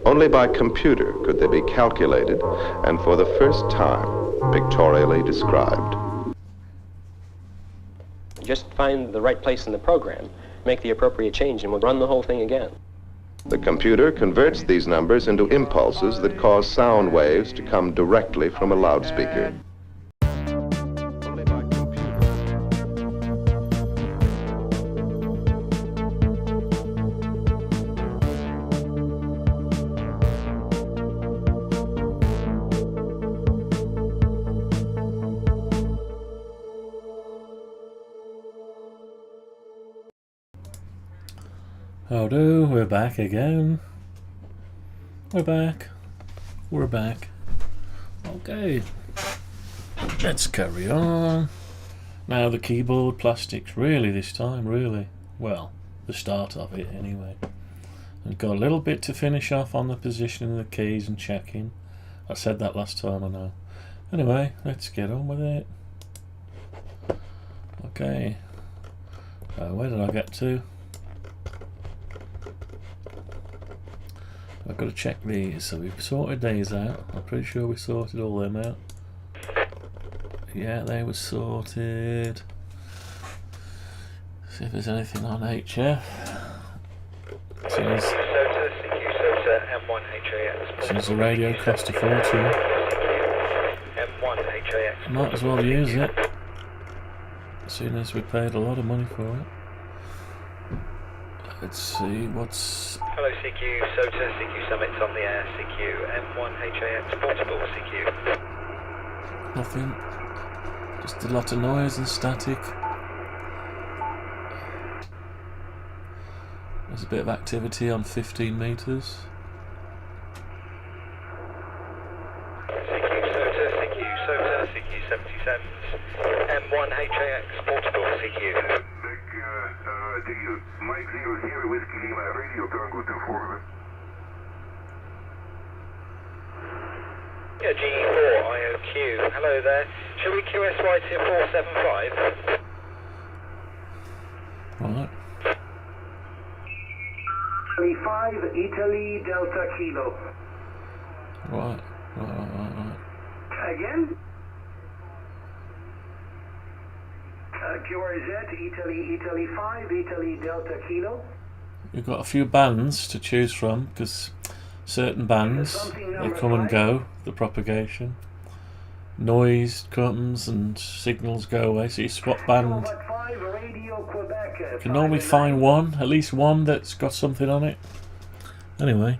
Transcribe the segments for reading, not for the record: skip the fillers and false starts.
Only by computer could they be calculated and for the first time pictorially described. Just find the right place in the program, make the appropriate change, and we'll run the whole thing again. The computer converts these numbers into impulses that cause sound waves to come directly from a loudspeaker. Howdo, we're back again. We're back. Okay, let's carry on. Now the keyboard plastics, really this time, really. Well, the start of it anyway. And got a little bit to finish off on the positioning of the keys and checking. I said that last time, I know. Anyway, let's get on with it. Okay, where did I get to? I've got to check these. So we've sorted these out. I'm pretty sure we sorted all them out. Yeah, they were sorted. See if there's anything on HF. Since the radio cost a fortune, might as well use it. As soon as we paid a lot of money for it. Let's see what's... Hello CQ, SOTA, CQ Summits on the air, CQ M1HAX, portable CQ. Nothing. Just a lot of noise and static. There's a bit of activity on 15 metres. CQ SOTA, CQ 77, M1HAX, portable CQ. Mike 00 Whiskey Lima, radio Tango 24. Yeah, G4 IOQ. Hello there. Shall we QSY to 475? Right. Italy 5, Italy Delta Kilo. Right. Again? QRZ, Italy 5, Italy Delta Kilo. You've got a few bands to choose from, because certain bands, they come and go, the propagation. Noise comes and signals go away, so you swap band. You can normally find one, at least one that's got something on it. Anyway.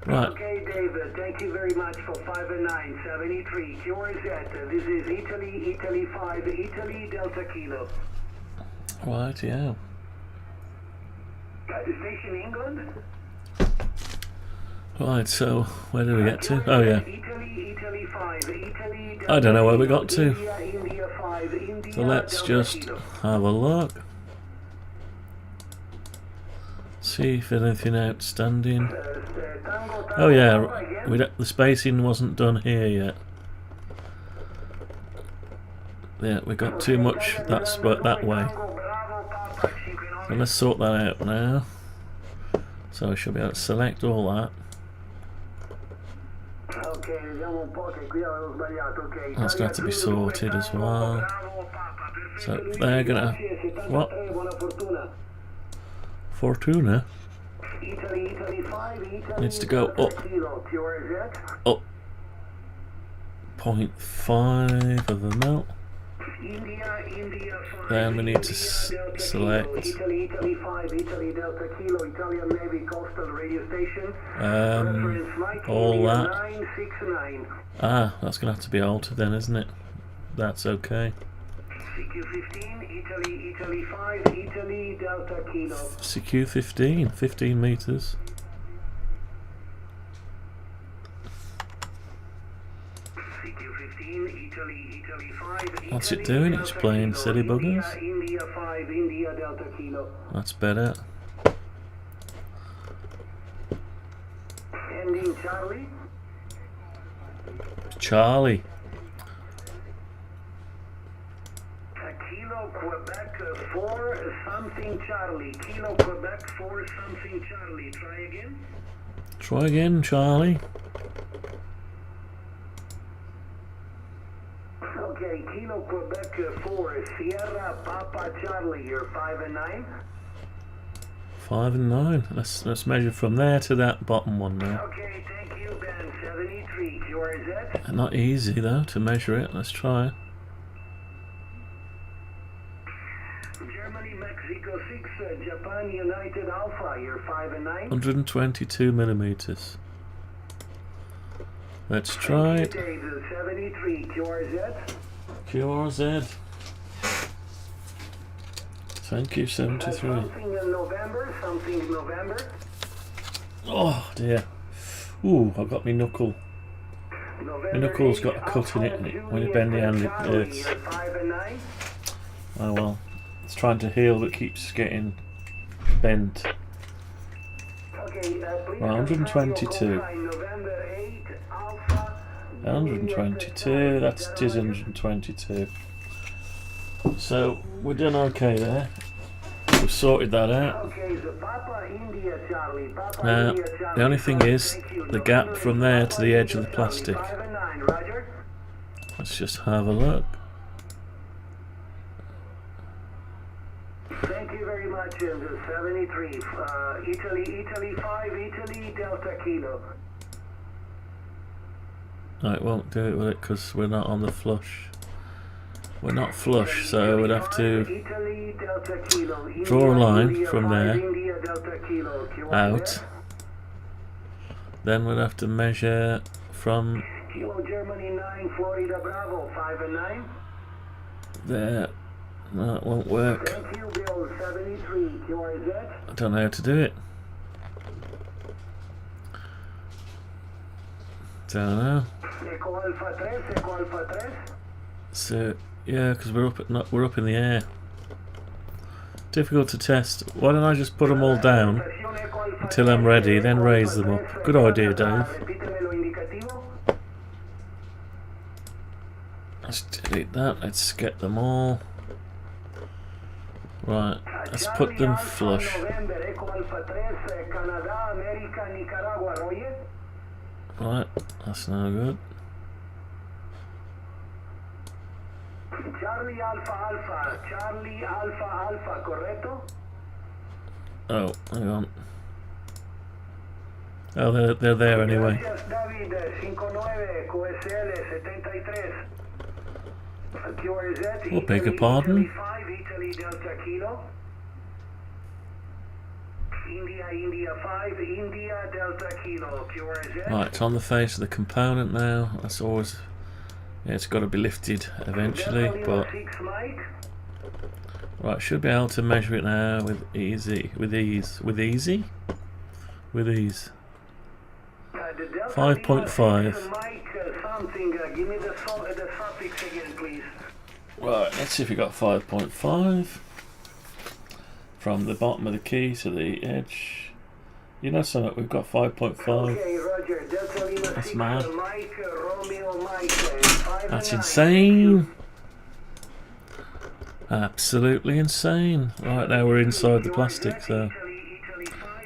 Right. Okay, David, thank you very much for 5973. QRZ, this is Italy 5, Italy Delta Kilo. Right, yeah. Station England? Right, so where did we get to? Oh yeah. Italy 5, Italy Delta I don't know where we got to. India 5, India So let's Delta just Kilo. have a look. See if there's anything outstanding. Oh yeah, the spacing wasn't done here yet. Yeah, we got too much that way. So let's sort that out now. So we should be able to select all that. That's going to have to be sorted as well. So they're going to... What? Fortuna? Needs to go up 0.5 of a mil. Then we need to select all that. Ah, that's going to have to be altered then, isn't it? That's okay. Italy 5, Italy Delta Kilo. CQ15, 15 metres. CQ15, Italy 5. What's it doing? It's playing silly buggers. India 5, India Delta Kilo. That's better. Ending Charlie. Charlie. Kilo Quebec 4 something Charlie. Kilo Quebec 4 something Charlie. Try again. Try again, Charlie. Okay, Kilo Quebec 4 Sierra Papa Charlie. You're 5 and 9. 5 and 9. Let's measure from there to that bottom one now. Okay, thank you, Ben. 73 QRZ. Not easy though to measure it. Let's try. Germany Mexico 6 Japan United Alpha. You're 5 and 9. 122 millimeters. Let's try it. 73 QRZ. QRZ. Thank you, 73. Something in November. Something November. Oh dear. Ooh, I got me knuckle. My knuckle's got a cut in it, and when you bend the hand it hurts. Oh well. It's trying to heal but keeps getting bent. Right, 122. 122, that's 122. So we're done okay there. We've sorted that out. Now the only thing is the gap from there to the edge of the plastic. Let's just have a look. Thank you very much, 73. Italy 5, Italy Delta Kilo. No, it won't do it with it because we're not on the flush. We're not flush, so we'd have to draw a line from there out. Then we'd have to measure from Kilo Germany 9, Florida Bravo 5 and 9. there. No, it won't work. Thank you, Bill 73 QRZ. I don't know how to do it. Don't know. Eco Alpha 3, Eco Alpha 3. So yeah, because we're up in the air. Difficult to test. Why don't I just put them all down until I'm ready, then raise them up? Good idea, Dave. Let's delete that. Let's get them all. Right, let's put them flush. Right, that's no good. Charlie Alpha Alpha, correcto? Oh, hang on. Oh, they're there anyway. Gracias, David 59 QSL 73. QRZ, Oh, beg your pardon. Italy 5, Italy Delta Kilo. India 5, India Delta Kilo, QRZ. Right, it's on the face of the component now. That's always, yeah, it's got to be lifted eventually, but right, should be able to measure it now with ease. 5.5. Give me the suffix again, please. Right, let's see if we got 5.5 from the bottom of the key to the edge. You know something, we've got 5.5. Okay, Roger. Delta Lima That's 6, mad. Mike, Romeo Mike, 5 That's and 9. insane. Absolutely insane. Right, now we're inside the plastic, so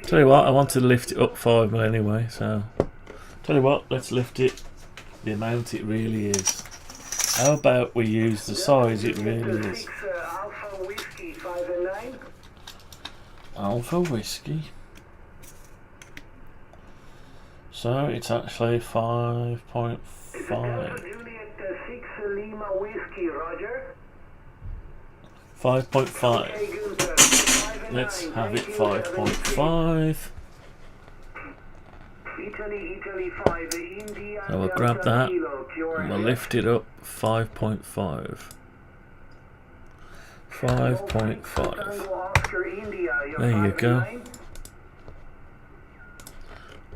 tell you what, I wanted to lift it up 5 mil anyway, so tell you what, let's lift it the amount it really is. How about we use the size it really is? Alpha Whiskey 5 and 9. Alpha Whiskey. So it's actually 5.5. Juliet 6 Lima Whiskey, Roger. 5.5. Okay, Gunther, 5 and Let's 9. have it Thank you, 5.5. Italy 5, India. So we'll Delta grab that Kilo, and we'll lift it up 5.5. 5.5. Tango Oscar India, you're There you 5 go. and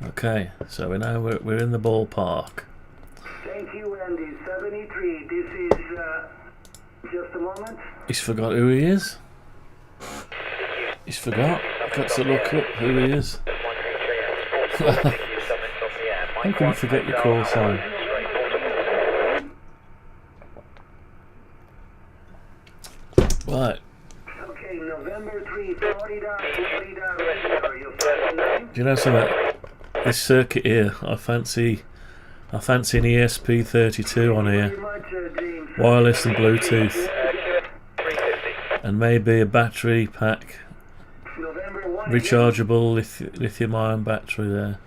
9. Okay, so we're in the ballpark. Thank you, Andy. 73. This is just a moment. He's forgot who he is. He's forgot. Got to look up who he is. How can you forget your call sign? Right, 73, Florida, radar, you're 509. Do you know something? This circuit here, I fancy an ESP32 on here, Very much, James. wireless and Bluetooth, 350. and maybe a battery pack, November 1. rechargeable lithium-ion battery there.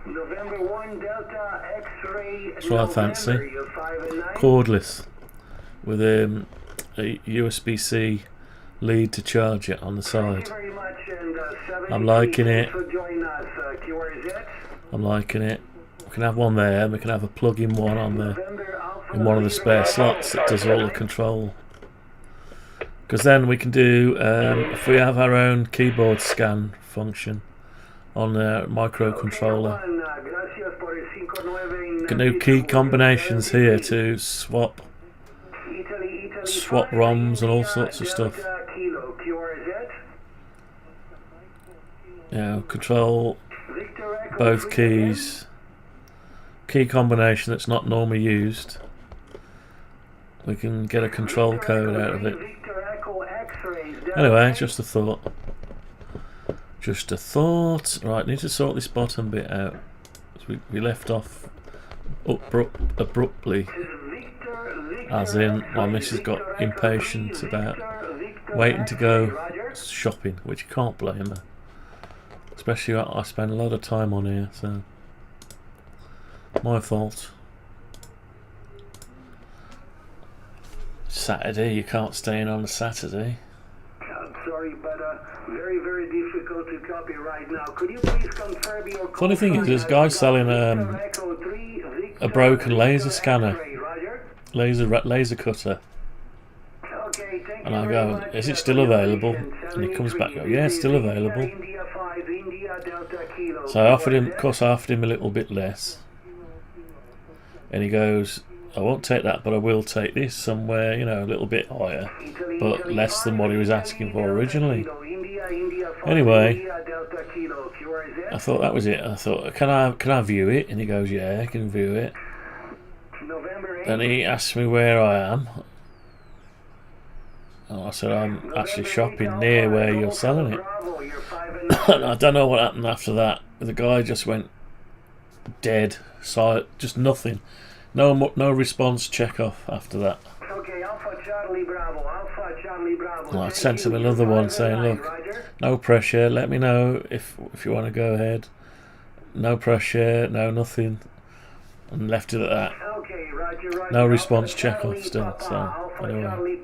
November 1, Delta, X-ray. That's what I fancy. November, you're 509. Cordless, with a USB-C lead to charge it on the Thank side. you very much, and 73, I'm liking it. thanks for joining us, QRZ. I'm liking it. We can have one there, and we can have a plug-in one on there November Alpha in one of the spare slots that does all the control. Because then we can do, if we have our own keyboard scan function on the microcontroller, we can do key combinations here to swap ROMs and all sorts of stuff. You know, control both keys. Key combination that's not normally used. We can get a control code out of it. Anyway, just a thought. Just a thought. Right, need to sort this bottom bit out. We left off abruptly. As in, my missus got impatient about waiting to go shopping, which you can't blame her. Especially I spend a lot of time on here, so my fault. Saturday, you can't stay in on a Saturday. I'm sorry, but very, very difficult to copy right now. Could you please confirm your Funny thing is, there's a guy selling a broken laser scanner, laser cutter, Okay, thank and you I very go, much. "Is it still available?" And he comes back, "Yeah, it's still available." India 5, India Delta Kilo. So I offered him, of course, I offered him a little bit less, and he goes, "I won't take that, but I will take this somewhere, you know, a little bit higher, but less than what he was asking for originally." Anyway, I thought that was it. I thought, can I view it? And he goes, "Yeah, I can view it." Then he asked me where I am. And I said, "I'm actually shopping near where you're selling it." And I don't know what happened after that. The guy just went dead, silent, just nothing. No response check off after that. Okay, Alpha Charlie Bravo, Alpha Charlie Bravo. And I sent him another one saying, "Look, no pressure, let me know if you want to go ahead. No pressure, no nothing." And left it at that. Okay, Roger, No response check off still, so anyway.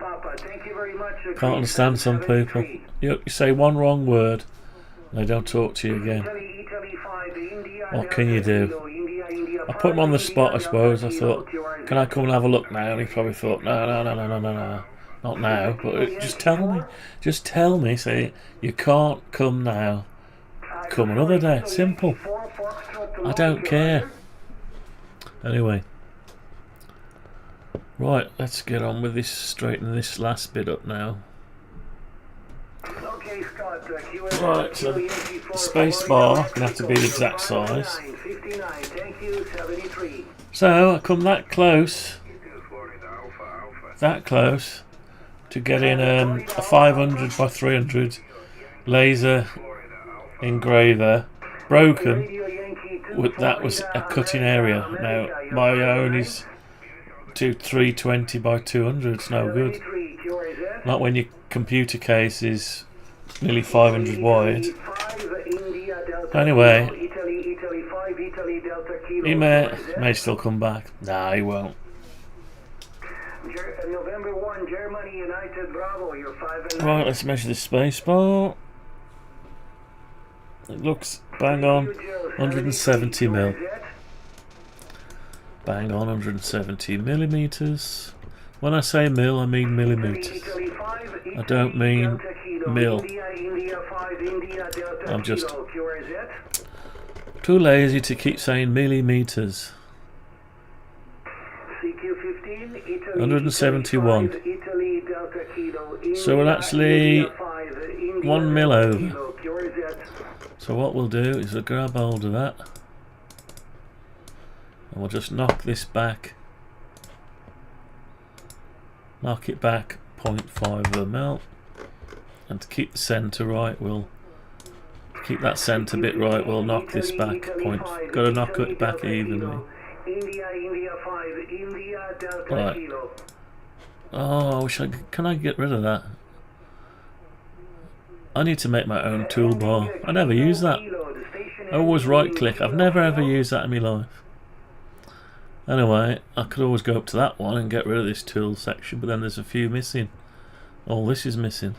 Can't understand some people. You say one wrong word, and they don't talk to you again. What can you do? I put him on the spot, I suppose. I thought, can I come and have a look now? And he probably thought, no, not now. But just tell me. Say, you can't come now. Come another day. Simple. I don't care. Anyway. Right, let's get on with this, straighten this last bit up now. Right, so the space bar gonna have to be the exact size. So I come that close to getting a 500 by 300 laser engraver broken. That was a cutting area. Now my own is 320 by 200. It's no good. Not when your computer case is nearly 500 wide. Anyway, he may still come back. Nah, he won't. November 1, Germany, United Bravo, you're 5 Right, let's measure the space bar. It looks bang on 170 mil. Bang on 170 millimeters. When I say mil, I mean millimeters. I don't mean mil. I'm just too lazy to keep saying millimeters. 171. So we're actually 1 mil over. So what we'll do is we'll grab hold of that, and we'll just knock this back. Knock it back 0.5 of a mil. And to keep the centre right, we'll keep that centre bit right. We'll knock this back point. Got to knock it back evenly. India 5, India Delta Right. Kilo. Oh, I wish can I get rid of that? I need to make my own toolbar. I never use that. I always right click. I've never ever used that in my life. Anyway, I could always go up to that one and get rid of this tool section, but then there's a few missing. All this is missing.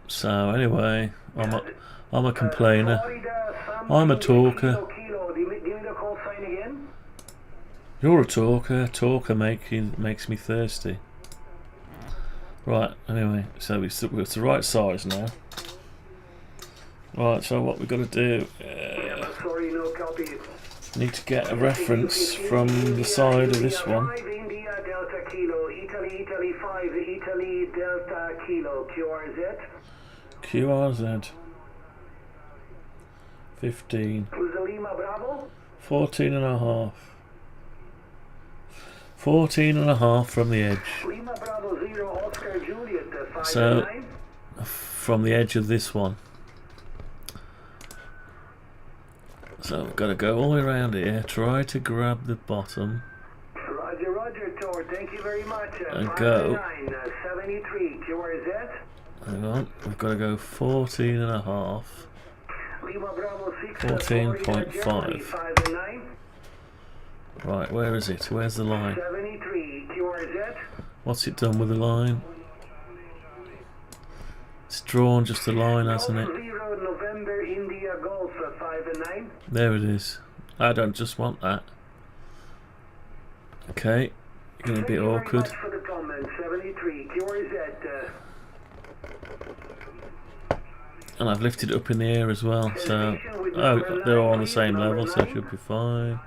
So anyway, I'm a complainer. I'm a talker. You're a talker. Talker makes me thirsty. Right. Anyway, so it's the right size now. Right. So what we've got to do? Need to get a reference from the side of this one. India Delta Kilo, Italy 5, Italy Delta Kilo, QRZ. QRZ 15 Lima Bravo. 14 and a half. 14 and a half from the edge. Lima Bravo 0 Oscar Juliet 5 So 9. from the edge of this one. So we've got to go all the way around here, try to grab the bottom. Roger, Tor, thank you very much. And go. 73, QRZ. Hang on, we've got to go 14 and a half. Lima Bravo 6, 14.5. 5 and 9. Right, where is it? Where's the line? 73, QRZ. What's it done with the line? It's drawn just a line, hasn't it? 0 November India Golf 5 and 9. There it is. I don't just want that. Okay, getting a bit awkward. For the comment, 73, QRZ. And I've lifted it up in the air as well, so oh, they're all on the same level, so it should be fine.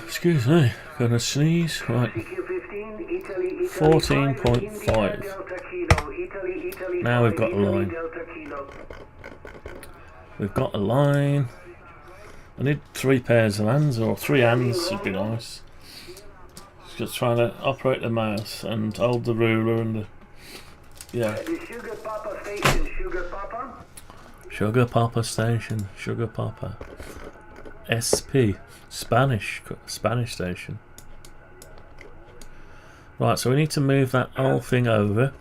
Excuse me, gonna sneeze. Right, 14.5. Now we've got a line. We've got a line. I need 3 pairs of hands, or 3 hands would be nice. Just trying to operate the mouse and hold the ruler and the yeah. Sugar Papa Station, Sugar Papa. Sugar Papa Station, Sugar Papa. SP, Spanish station. Right, so we need to move that whole thing over.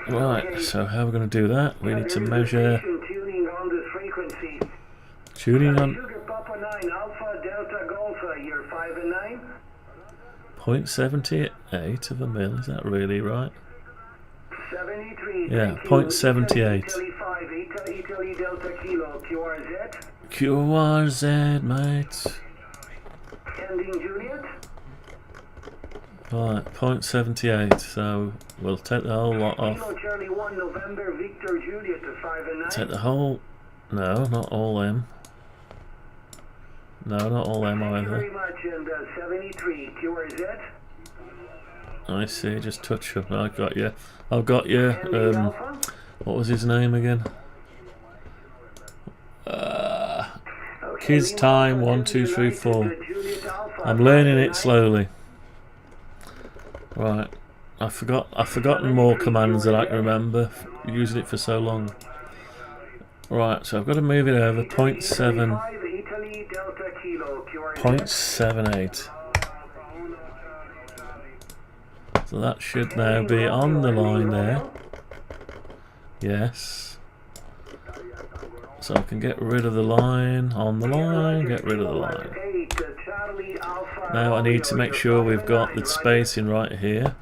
Right, so how are we going to do that? We need to measure tuning on Sugar Papa 9 Alpha Delta Golf, year 5 and 9. 0.78 of a mil, is that really right? 73. Yeah, 0.78. Italy 5, Italy Delta Kilo, QRZ. QRZ, mate. Ending Juliet. Right, 0.78, so we'll take the whole lot off. Kilo Charlie 1 November Victor Juliet 5 and 9. Take the whole... No, not all them. No, not all them Thank you very either. much, and 73 QRZ. I see, just touch up. I got you. I've got you. Ending Alpha. What was his name again? Kids time 1 2 3 4. I'm learning it slowly. Right, I've forgotten more commands than I can remember. Using it for so long. Right, so I've got to move it over 0.7, 0.78. So that should now be on the line there. Yes. So I can get rid of the line, on the line, get rid of the line. Now I need to make sure we've got the spacing right here.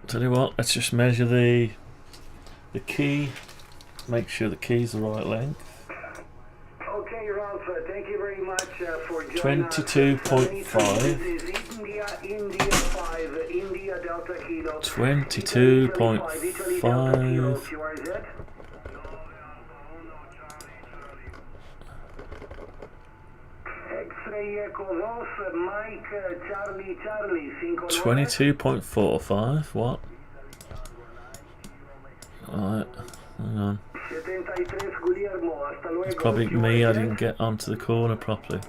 Tell you what, let's just measure the key, make sure the key's the right length. Okay, Ralph, thank you very much for joining us. 22.5. India 5, India Delta Kilo. 22.5. X-ray Echo Golf, Mike Charlie 5. 22.45. What? Alright. It's probably me, I didn't get onto the corner properly.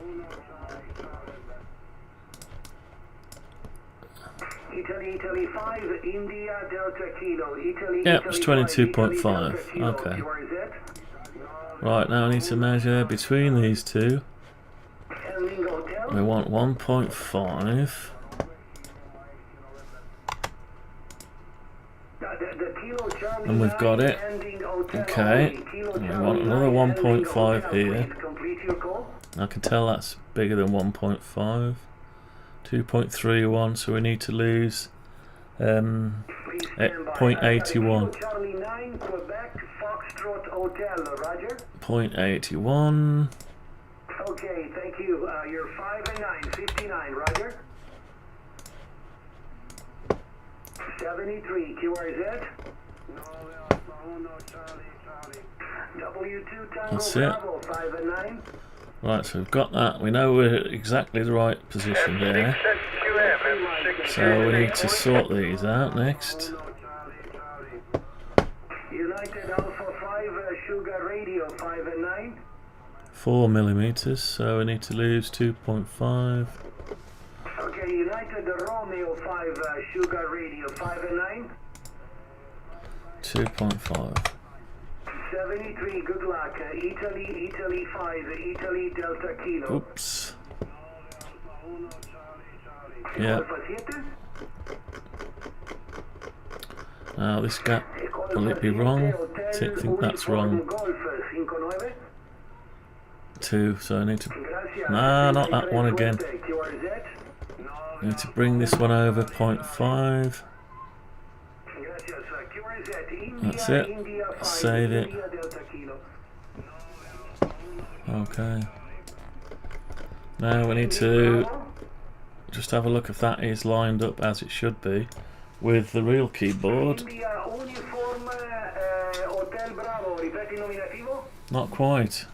Italy 5, India Delta Kilo. Italy, Yep, it's 22.5. Okay. Right, now I need to measure between these two. We want 1.5. And we've got it. Okay. And we want another 1.5 here. I can tell that's bigger than 1.5. 2.31, so we need to lose 0.81. 0.81. Okay, thank you. You're 5 and 9, 59, Roger. 73, QRZ. W2 Tango That's it. Bravo, 5 and 9. Right, so we've got that. We know we're exactly the right position there. So we need to sort these out next. United Alpha 5, Sugar Radio, 5 and 9. 4 millimeters, so we need to lose 2.5. Okay, United Romeo 5, Sugar Radio, 5 and 9. 2.5. 73, good luck. Italy 5, Italy Delta Kilo. Oops. Yeah. Now this gap, will it be wrong? I think that's wrong. 2, so I need to... Nah, not that one again. I need to bring this one over 0.5. That's it. Save it. Okay. Now we need to just have a look if that is lined up as it should be with the real keyboard. Not quite.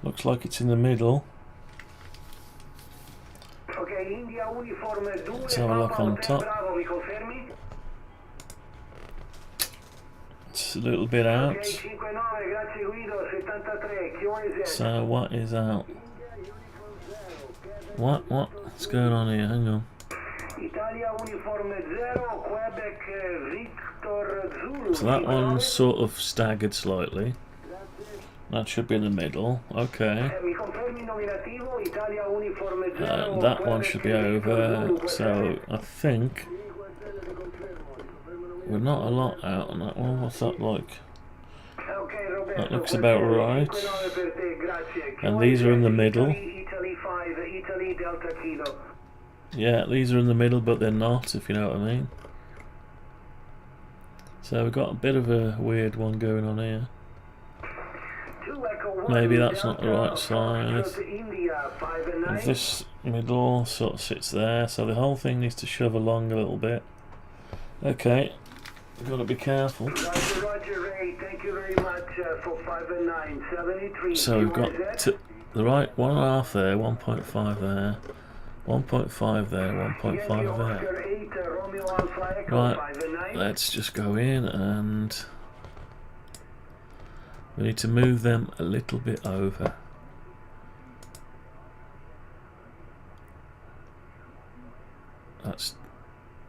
Looks like it's in the middle. Let's have a look on top. It's a little bit out. So what is out? What's going on here? Hang on. So that one's sort of staggered slightly. That should be in the middle. Okay. That one should be over. So I think we're not a lot out on that one. What's that like? That looks about right. And these are in the middle. Yeah, these are in the middle, but they're not, if you know what I mean. So we've got a bit of a weird one going on here. Maybe that's not the right size. And this middle sort of sits there, so the whole thing needs to shove along a little bit. Okay, we've got to be careful. So we've got the right 1.5 there, 1.5 there, 1.5 there, 1.5 there. Right, let's just go in and we need to move them a little bit over. That's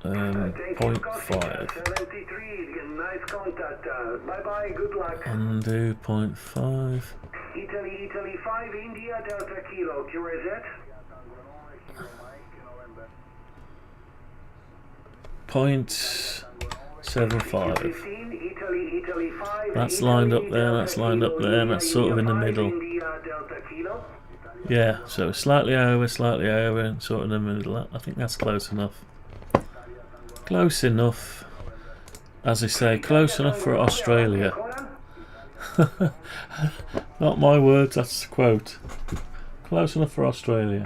0.5. Undo 0.5. Italy 5, India Delta Kilo, QRZ. 0.75. That's lined up there, that's lined up there, and that's sort of in the middle. Yeah, so slightly over, and sort of in the middle. I think that's close enough. Close enough. As I say, close enough for Australia. Not my words, that's the quote. Close enough for Australia.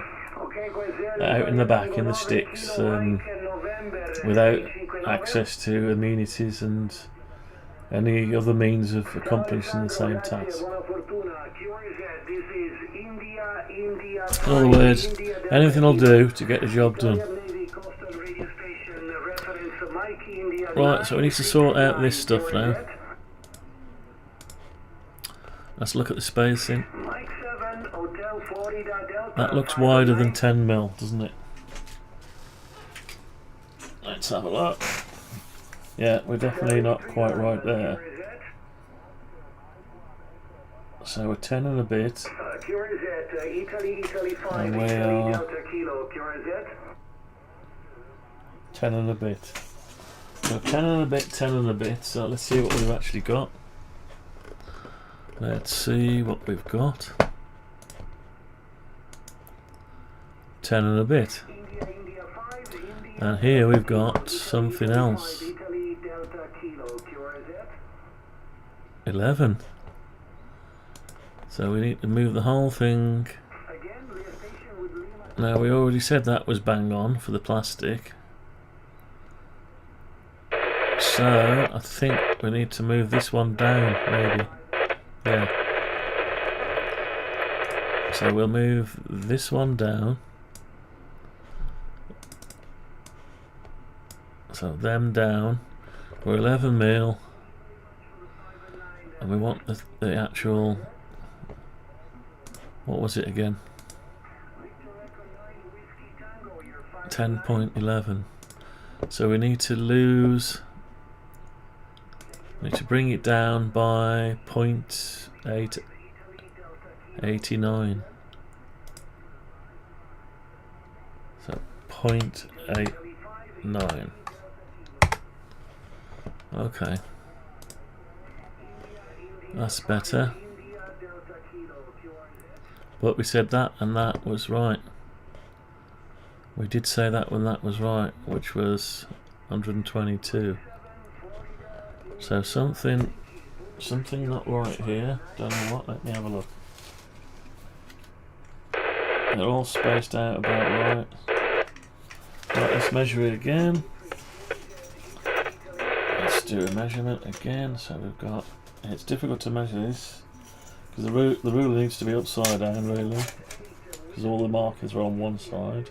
Out in the back, in the sticks, without access to amenities and any other means of accomplishing the same task. In other words, anything will do to get the job done. Right, so we need to sort out this stuff now. Let's look at the spacing. Mike 7, Hotel Florida Delta. That looks wider than 10mm, doesn't it? Let's have a look. Yeah, we're definitely not quite right there. So we're 10 and a bit. Italy 5, And we Italy are Delta Kilo, QRZ. 10 and a bit. So 10 and a bit, 10 and a bit. So let's see what we've actually got. Let's see what we've got. 10 and a bit. India 5, India And here we've got something else. Italy Delta Kilo, QRZ. 11. So we need to move the whole thing. Again, we are stationed with Lima. Now we already said that was bang on for the plastic. So I think we need to move this one down, maybe. Yeah. So we'll move this one down. So them down. We're 11mm. And we want the actual... What was it again? 10.11. So we need to lose... We need to bring it down by 0.889. So 0.89. Okay. That's better. But we said that and that was right. We did say that when that was right, which was 122. So something not right here. Don't know what. Let me have a look. They're all spaced out about right. Right, let's measure it again. Let's do a measurement again. So we've got. It's difficult to measure this because the ruler needs to be upside down, really, because all the markers are on one side.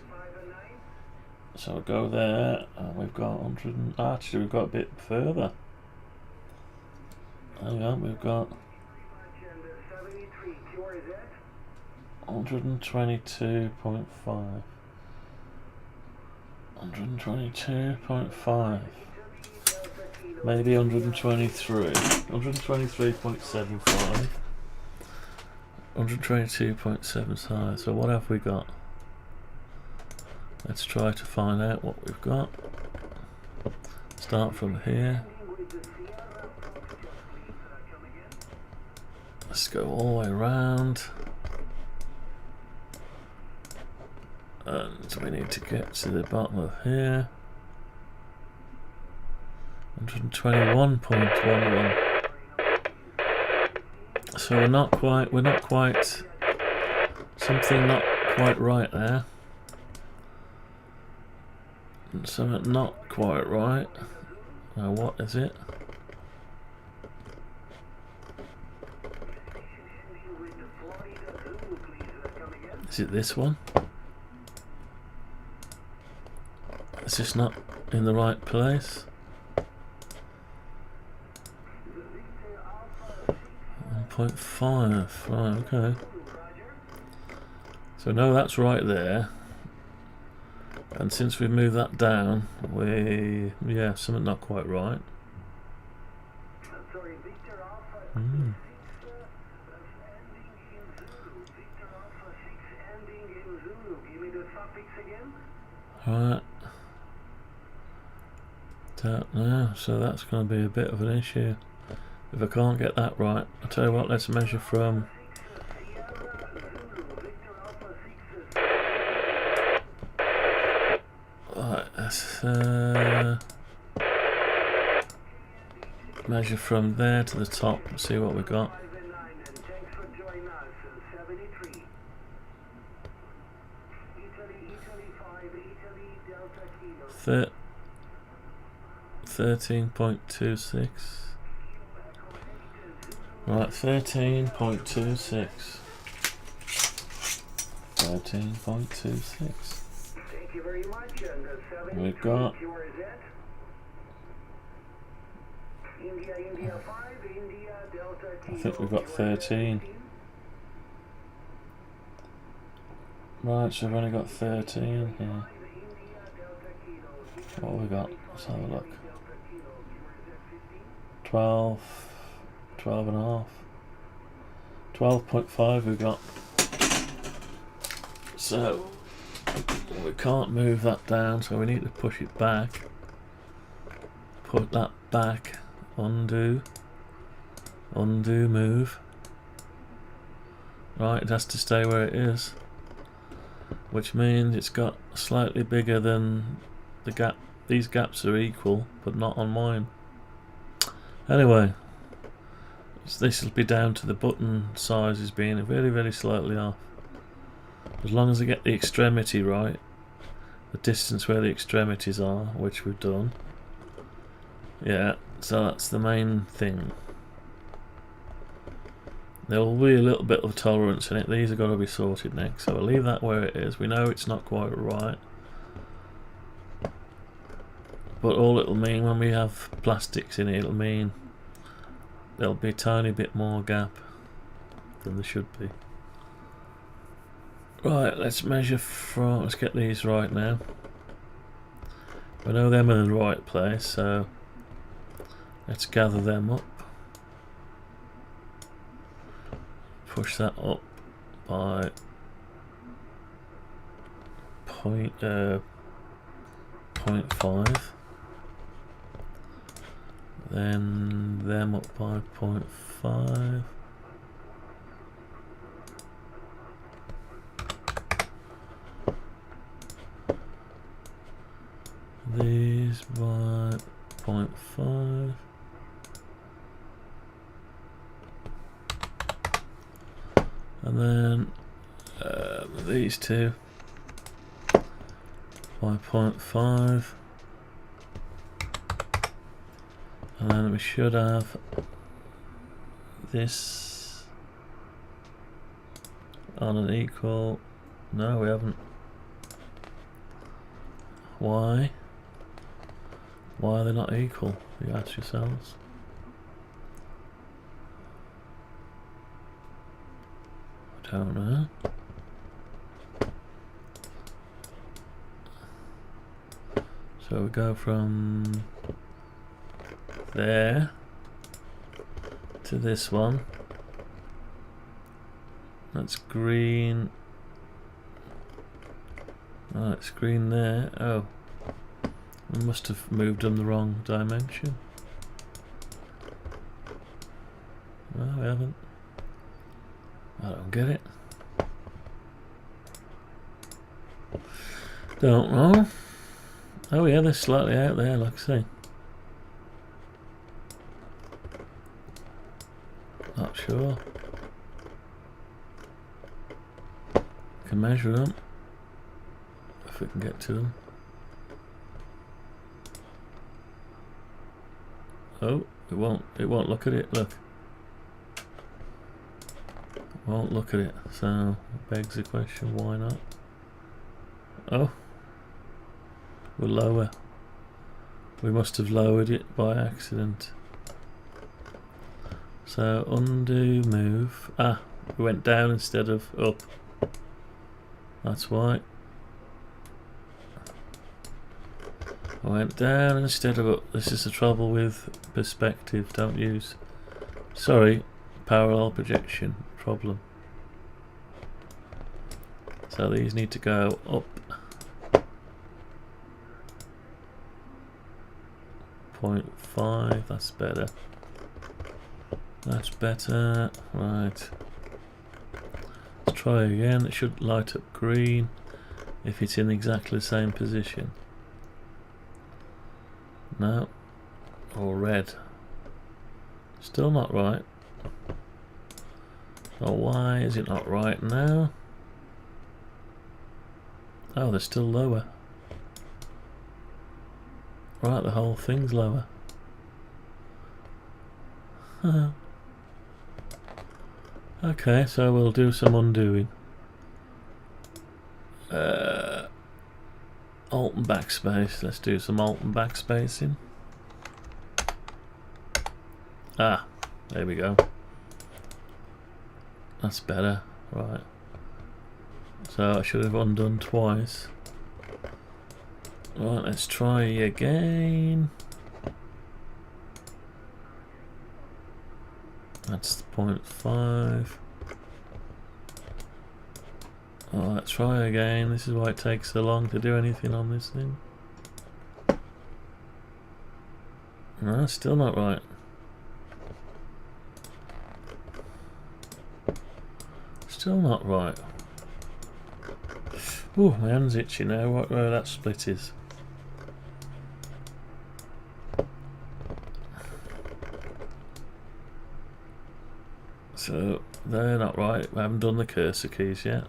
So we'll go there, and we've got 100. Actually, we've got a bit further. Hang on, we've got 122.5. 122.5. Maybe 123. 123.75. 122.75. So what have we got? Let's try to find out what we've got. Start from here. Let's go all the way around. And we need to get to the bottom of here. 121.11. So we're not quite, something not quite right there. And something not quite right. Now what is it? Is it this one? It's just not in the right place. 1.5, right, okay. So no, that's right there. And since we've moved that down, yeah, something not quite right. Right. Don't know, so that's going to be a bit of an issue. If I can't get that right, I'll tell you what, let's measure from... Right, let's measure from there to the top and see what we got. 13.26. Right, 13.26. 13.26. Thank you very much. We've got India 5, India Delta Kilo. I think we've got 13. Right, so we've only got 13 here. What have we got? Let's have a look. 12, 12 and a half. 12.5 we've got. So we can't move that down, so we need to push it back. Put that back. Undo. Undo, move. Right, it has to stay where it is. Which means it's got slightly bigger than the gap. These gaps are equal, but not on mine. Anyway, this will be down to the button sizes being very, very slightly off. As long as I get the extremity right, the distance where the extremities are, which we've done. Yeah, so that's the main thing. There will be a little bit of tolerance in it. These are going to be sorted next, so I'll leave that where it is. We know it's not quite right, but all it'll mean when we have plastics in it, it'll mean there'll be a tiny bit more gap than there should be. Right, let's measure from. Let's get these right now. We know them are in the right place, so let's gather them up. Push that up by 0.5. Then them up by 0.5. These by 0.5. And then these two by 0.5. And then we should have this on an equal. No, we haven't. Why? Why are they not equal? You ask yourselves. I don't know. So we go from there to this one. That's green. Oh, it's green there. Oh, we must have moved them the wrong dimension. No, we haven't. I don't get it. Don't know. Oh yeah, they're slightly out there, like I say. Not sure. Can measure them if we can get to them. Oh, it won't look at it. Look, it won't look at it. So it begs the question, why not? Oh, we're lower. We must have lowered it by accident. So undo, move. Ah, we went down instead of up. That's why. I went down instead of up. This is the trouble with perspective. Don't use. Sorry, parallel projection problem. So these need to go up. 0.5. That's better. That's better. Right. Let's try again. It should light up green if it's in exactly the same position. No. Or red. Still not right. So why is it not right now? Oh, they're still lower. Right, the whole thing's lower. Okay, so we'll do some undoing. Alt and backspace. Let's do some alt and backspacing. Ah, there we go. That's better. Right. So I should have undone twice. Right, let's try again. That's the 0.5. Alright, try again. This is why it takes so long to do anything on this thing. No, still not right. Still not right. Ooh, my hand's itchy now, where that split is. So, they're not right. I haven't done the cursor keys yet.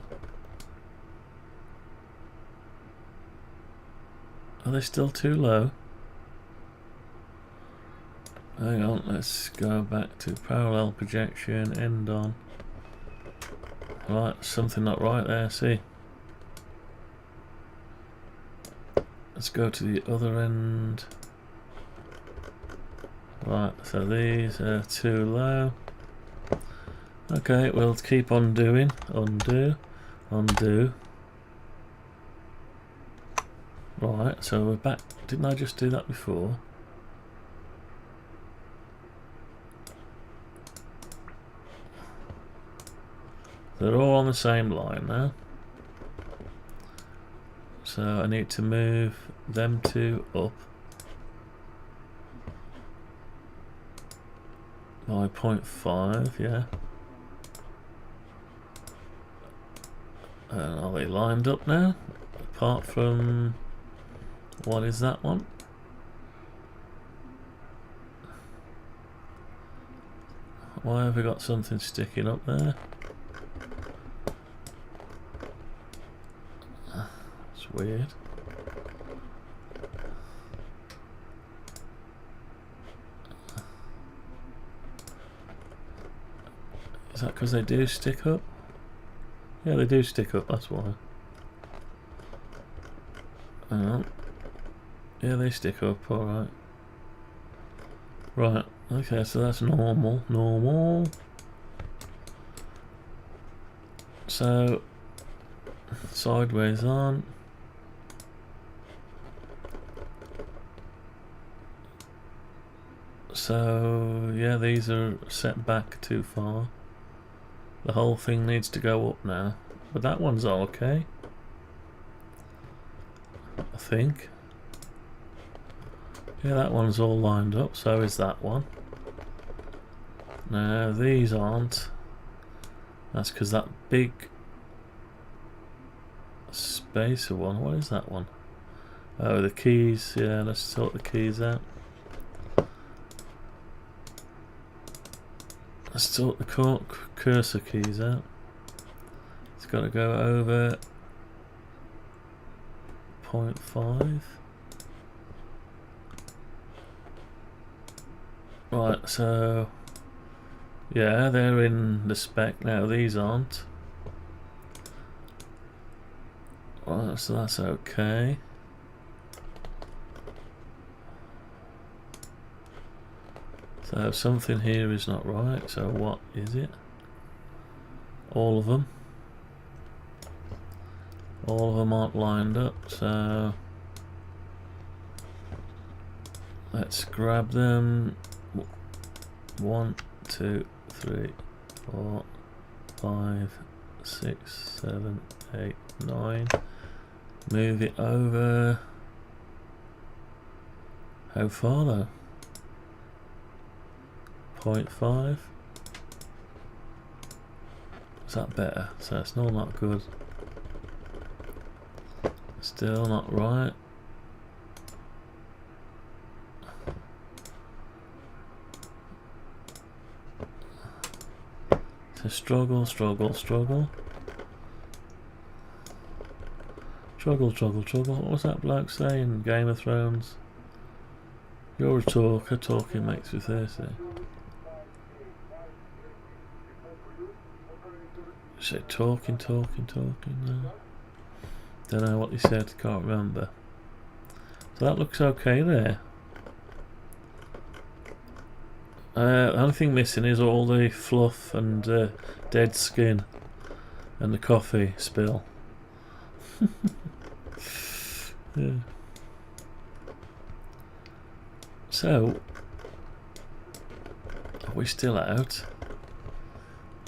Are they still too low? Hang on, let's go back to parallel projection, end on. Right, something not right there, see? Let's go to the other end. Right, so these are too low. Okay, we'll keep on doing. Undo, undo. Right, so we're back. Didn't I just do that before? They're all on the same line now. So I need to move them two up by 0.5, yeah. And are they lined up now? Apart from, what is that one? Why have we got something sticking up there? It's weird. Is that because they do stick up? Yeah, they do stick up, that's why. Yeah, they stick up, alright. Right, okay, so that's normal, normal. So, sideways on. So, yeah, these are set back too far. The whole thing needs to go up now. But that one's okay, I think. Yeah, that one's all lined up, so is that one. Now, these aren't. That's because that big spacer one, what is that one? Oh, the keys, yeah, let's sort the keys out. Let's sort the cursor keys out. It's got to go over 0.5. Right, so yeah, they're in the spec now. These aren't. Right, so that's okay. So something here is not right, so what is it? All of them. All of them aren't lined up, so let's grab them. 1, 2, 3, 4, 5, 6, 7, 8, 9. Move it over. How far though? 0.5. Is that better? So it's still not good. Still not right. So struggle, struggle, struggle. Struggle, struggle, struggle. What was that bloke saying in Game of Thrones? You're a talker, talking makes you thirsty. Say talking, talking, talking. No. Don't know what he said, can't remember. So that looks okay there. The only thing missing is all the fluff and dead skin and the coffee spill. Yeah. So, are we still out?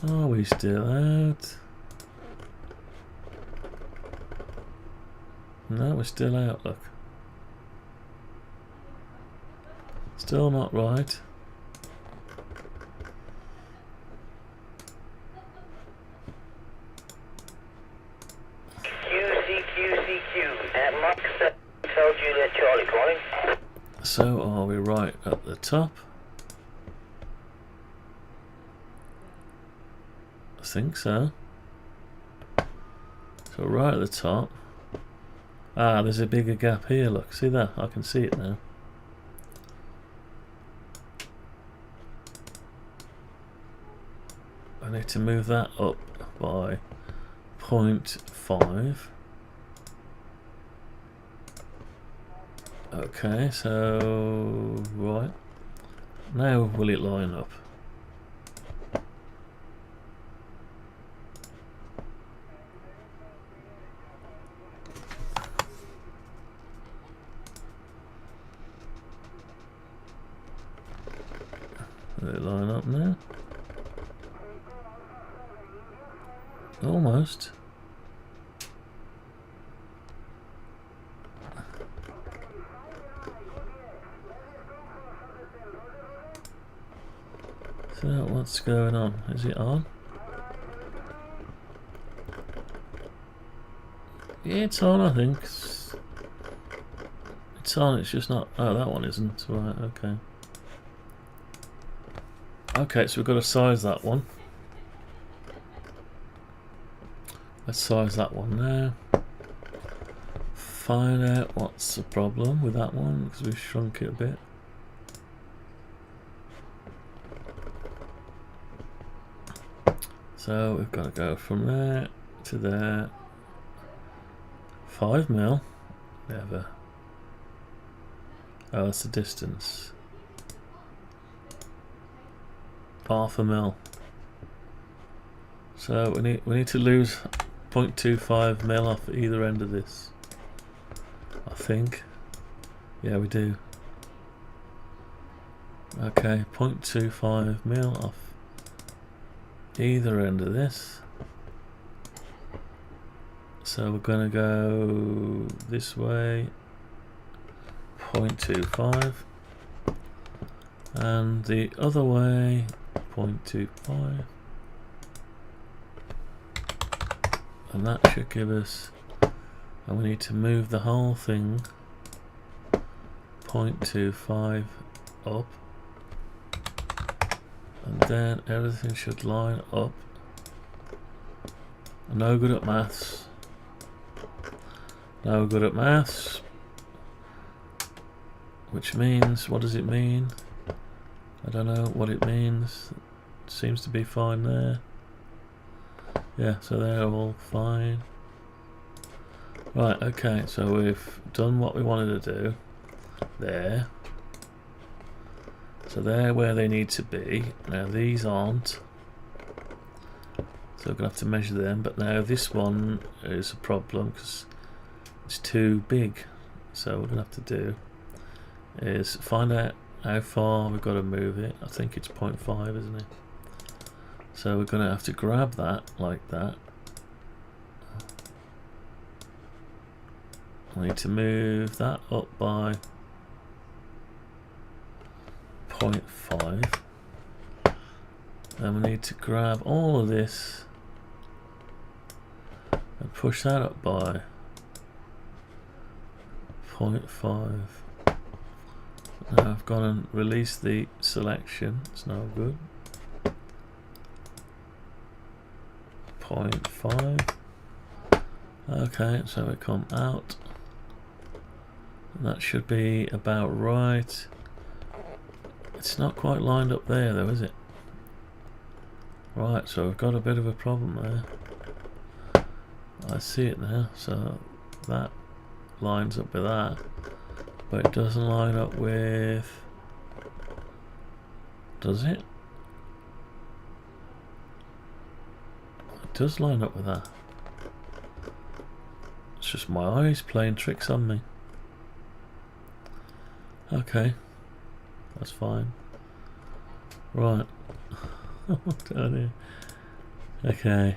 Are we still out? No, we're still out, look. Still not right. QCQ at Mark 7, tell Juliet Charlie calling. So are we right at the top? I think so. So right at the top. Ah, there's a bigger gap here, look. See that? I can see it now. I need to move that up by 0.5. Okay, so right. Now will it line up? Will it line up now? Almost. So what's going on? Is it on? Yeah, it's on, I think. It's on, it's just not... Oh, that one isn't. Right, okay. Okay, so we've got to size that one. Let's size that one now. Find out what's the problem with that one, because we've shrunk it a bit. So we've got to go from there to there. 5 mil. Never. Oh, that's the distance. 0.5 mil. So we need to lose 0.25 mil off either end of this. I think. Yeah, we do. Okay, 0.25 mil off either end of this. So we're gonna go this way, 0.25, and the other way, 0.25, and that should give us, and we need to move the whole thing 0.25 up, and then everything should line up. No good at maths. No good at maths. Which means, what does it mean? I don't know what it means. It seems to be fine there. Yeah, so they're all fine. Right, okay, so we've done what we wanted to do there. So they're where they need to be. Now these aren't. So we're going to have to measure them, but now this one is a problem because it's too big. So what we're going to have to do is find out how far we've got to move it. I think it's 0.5, isn't it? So we're going to have to grab that like that. I need to move that up by 0.5. And we need to grab all of this and push that up by 0.5. Now I've gone and released the selection, it's no good. 0.5. Okay, so we come out. And that should be about right. It's not quite lined up there though, is it? Right, so we've got a bit of a problem there. I see it now, so that lines up with that, but it doesn't line up with Does it? It does line up with that. It's just my eyes playing tricks on me. Okay, that's fine. Right. Down here. Okay.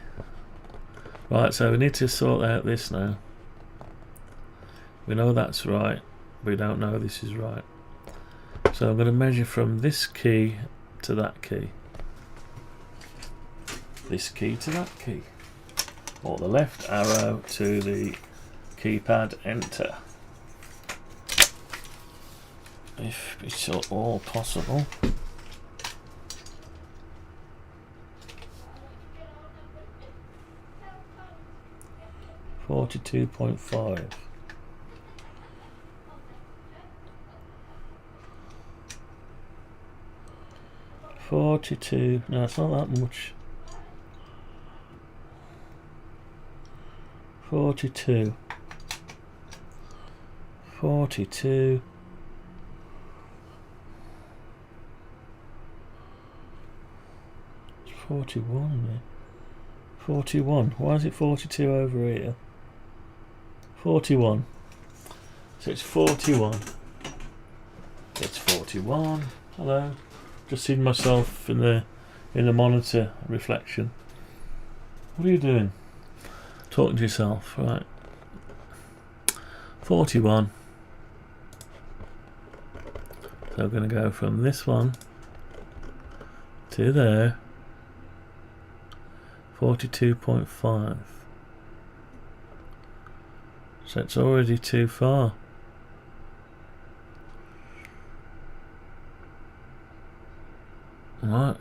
Right, so we need to sort out this now. We know that's right. We don't know this is right. So I'm going to measure from this key to that key. This key to that key. Or the left arrow to the keypad, enter. If it's at all possible. $42.5. $42. No, it's not that much. 42. 42. It's 41 there. 41. Why is it 42 over here? 41. So it's 41. It's 41. Hello. Just seen myself in the monitor reflection. What are you doing? Talking to yourself, right? 41. So I'm going to go from this one to there. 42.5. So it's already too far. Right.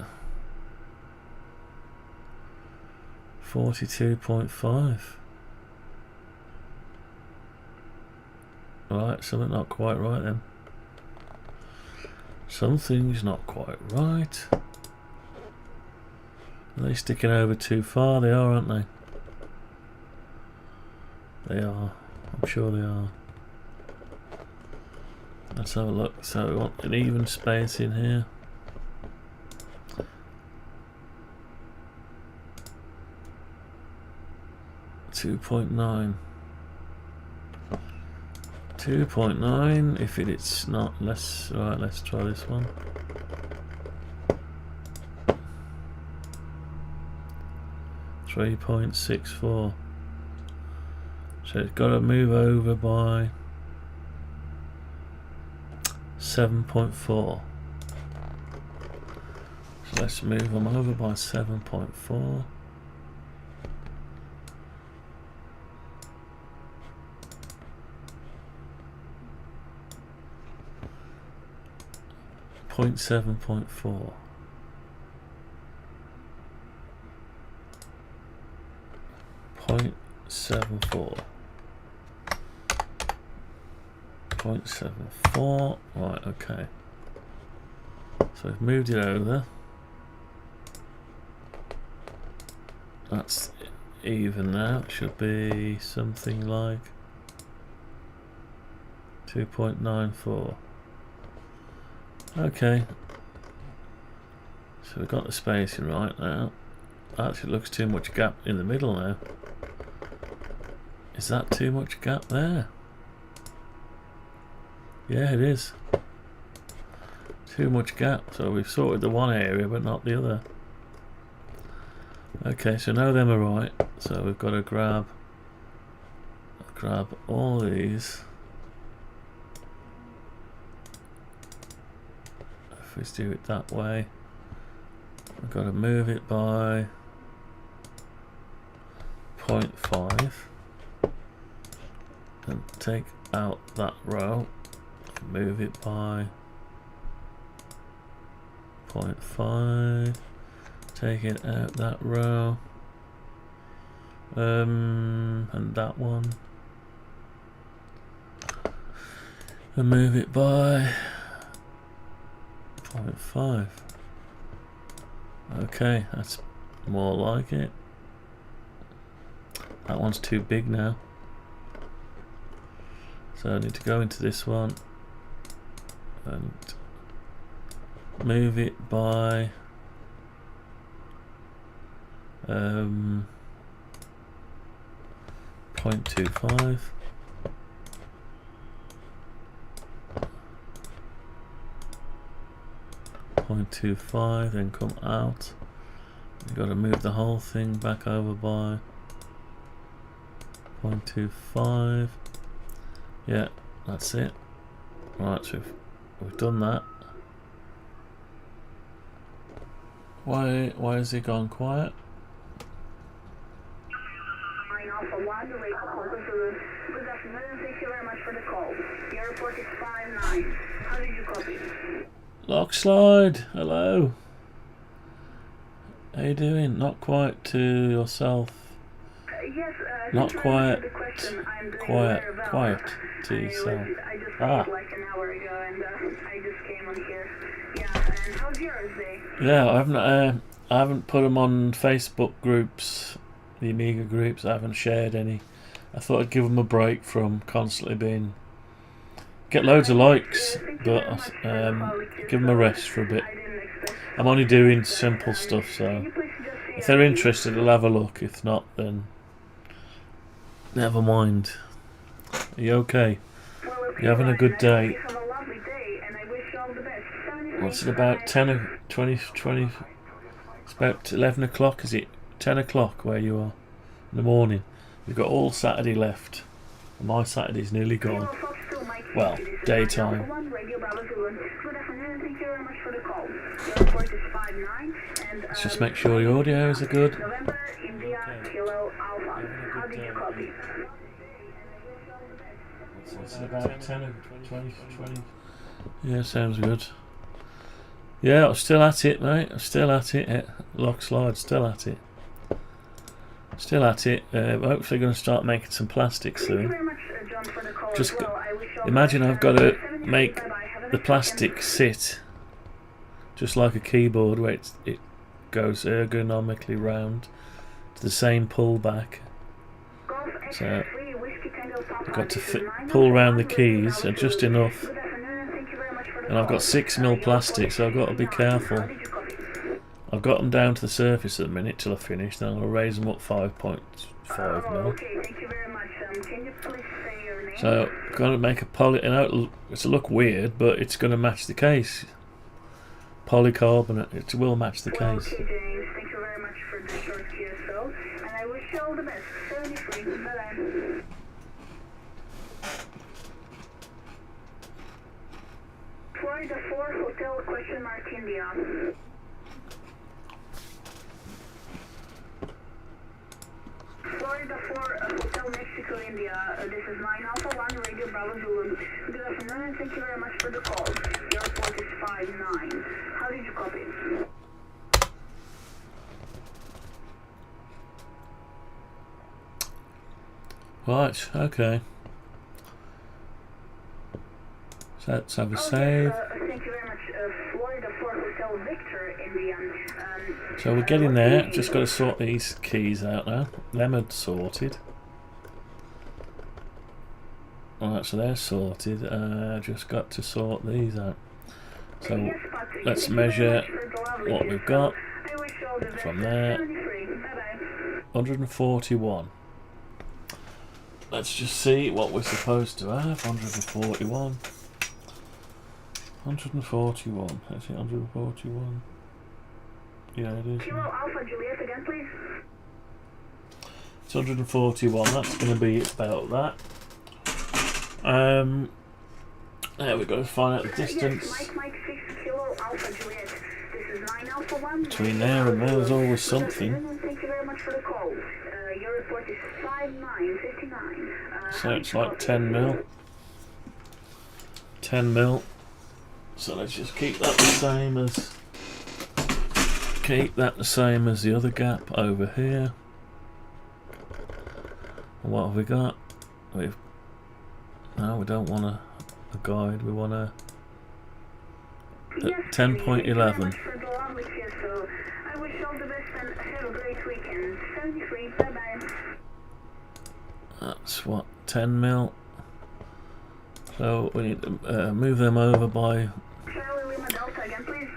42.5. Right, something not quite right then. Something's not quite right. Are they sticking over too far? They are, aren't they? They are. I'm sure they are. Let's have a look. So we want an even space in here. .9. 2.9. If it's not less, right, let's try this one. .64. So it's got to move over by 7.4. So let's move them over by 7.4. .7.4. 0.74. 0.74. Right, okay. So we've moved it over. That's even now. It should be something like 2.94. Okay. So we've got the spacing right now. Actually, looks too much gap in the middle now. Is that too much gap there? Yeah, it is. Too much gap. So we've sorted the one area but not the other. Okay, so now them are right. So we've got to grab all these. If we do it that way, we've got to move it by 0.5 and take out that row, move it by 0.5, take it out that row, and that one, and move it by 0.5. Okay, that's more like it. That one's too big now. So I need to go into this one and move it by 0.25. 0.25, then come out. You've got to move the whole thing back over by 0.25. Yeah, that's it. Right, so we've done that. Why has he gone quiet? Good afternoon, thank you very much for the call. Your report is 59. How did you copy? Lockslide, hello. How you doing? Not quite to yourself. Yes, Not quiet. the question. I'm doing Quiet. very well. Quiet to yourself. I just Ah. like an hour ago, and I just came on here. Yeah, and how's yours day? Yeah, I haven't put them on Facebook groups, the Amiga groups. I haven't shared any. I thought I'd give them a break from constantly being get loads of likes, but give them a rest for a bit. I'm only doing simple stuff, so if they're interested, they'll have a look. If not, then never mind. Are you okay? You having a good day? What's it about 10 or 20? It's about 11 o'clock, is it? 10 o'clock where you are in the morning. We've got all Saturday left. And my Saturday's nearly gone. Well, daytime. Let's just make sure the audios are good. What's it about 10 or 20? Yeah, sounds good. Yeah, I'm still at it, mate. I'm still at it. Lock slide, still at it. Still at it. Hopefully going to start making some plastic soon. Just imagine I've got to make the plastic sit just like a keyboard, where it goes ergonomically round to the same pullback. So I've got to pull round the keys just enough. And I've got 6mm plastic, so I've got to be careful. I've got them down to the surface at the minute till I finish, then I'll raise them up 5.5mm. So I'm going to make a it's look weird, but it's going to match the case. Polycarbonate, it will match the case. Okay, James, thank you very much for the short QSO, and I wish you all the best. 73, bye-bye. Florida 4 Hotel question mark India. Florida 4 Hotel Mexico India. This is 9 Alpha 1 Radio Bravo Zulu. Good afternoon and thank you very much for the call. Your report is 59. How did you copy? Right, okay. So let's have a save. Thank you very much. Florida 4 Hotel Victor India. So we're getting there. Just got to sort these keys out now. Them are sorted. Alright, so they're sorted. Just got to sort these out. So let's measure what we've got from there. 141. Let's just see what we're supposed to have. 141. 141. That's it, 141. Yeah, it is. Kilo Alpha Juliet again, please. It's 141. That's going to be about that. There we go. Find out the distance. Yes, Mike 6 Kilo Alpha Juliet. This is 9 Alpha 1. Between there and there's always something. Thank you very much for the call. Your report is 5959. So it's like 10mm. 10mm. So let's just keep that the same as the other gap over here. And what have we got? No, we don't want a guide. We want a 10.11. I wish you all the best and have a great weekend. 73. Bye bye. That's what, 10mm. So we need to move them over by Charlie Lima Delta again, please.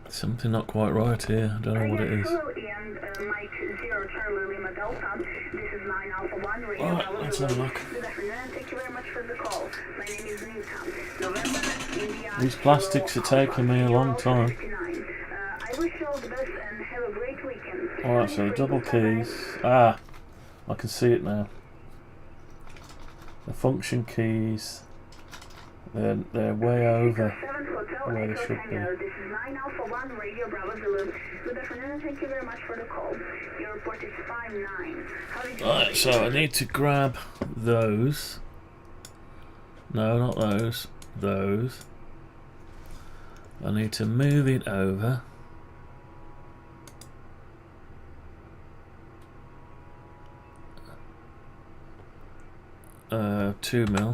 Something not quite right here. I don't know what it is. Hello, Ian. Mike 0 Charlie Lima Delta. This is 9 Alpha 1 Radio Right, Bravo let's have a Zulu. look. Good afternoon. Thank you very much for the call. My name is Newtown. November, India. These plastics are taking me a long time. 59. I wish you all the best and have a great weekend. Alright, so the double keys. Ah, I can see it now. The function keys. They're way over where they should be. This is 9 Alpha 1 Radio Bravo Zulu. Good afternoon. Thank you very much for the call. Your report is 59. How did you Right, so I need to grab those. No, not those. Those. I need to move it over. Uh, 2 mil.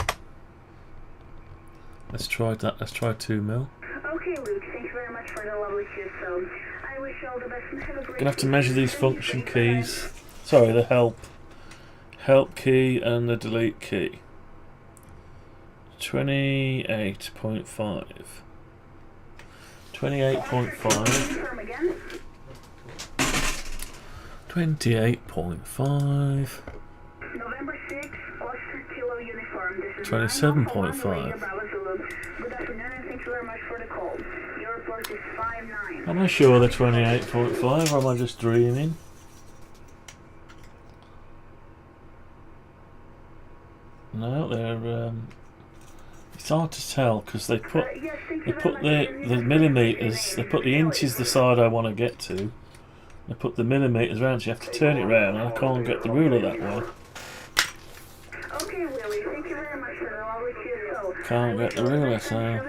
Let's try that. Let's try 2 mil. Okay, Luke. Thank you very much for the lovely kiss. So, I wish you all the best and have a great. Gonna have to measure these function keys. Sorry, the help key and the delete key. 28.5. 28.5. Confirm again. 28.5. November 6, Oscar Kilo Uniform. This is 27.5. Good afternoon and thank you very much for the call. Your report is 59. Am I sure they're 28.5 or am I just dreaming? No, they're it's hard to tell because they put the millimeters, they put the inches the side I want to get to. They put the millimeters around, so you have to turn it round, and I can't get the ruler that way. Okay, Willie, thank you very much for the lovely kiss. Can't get the ruler, so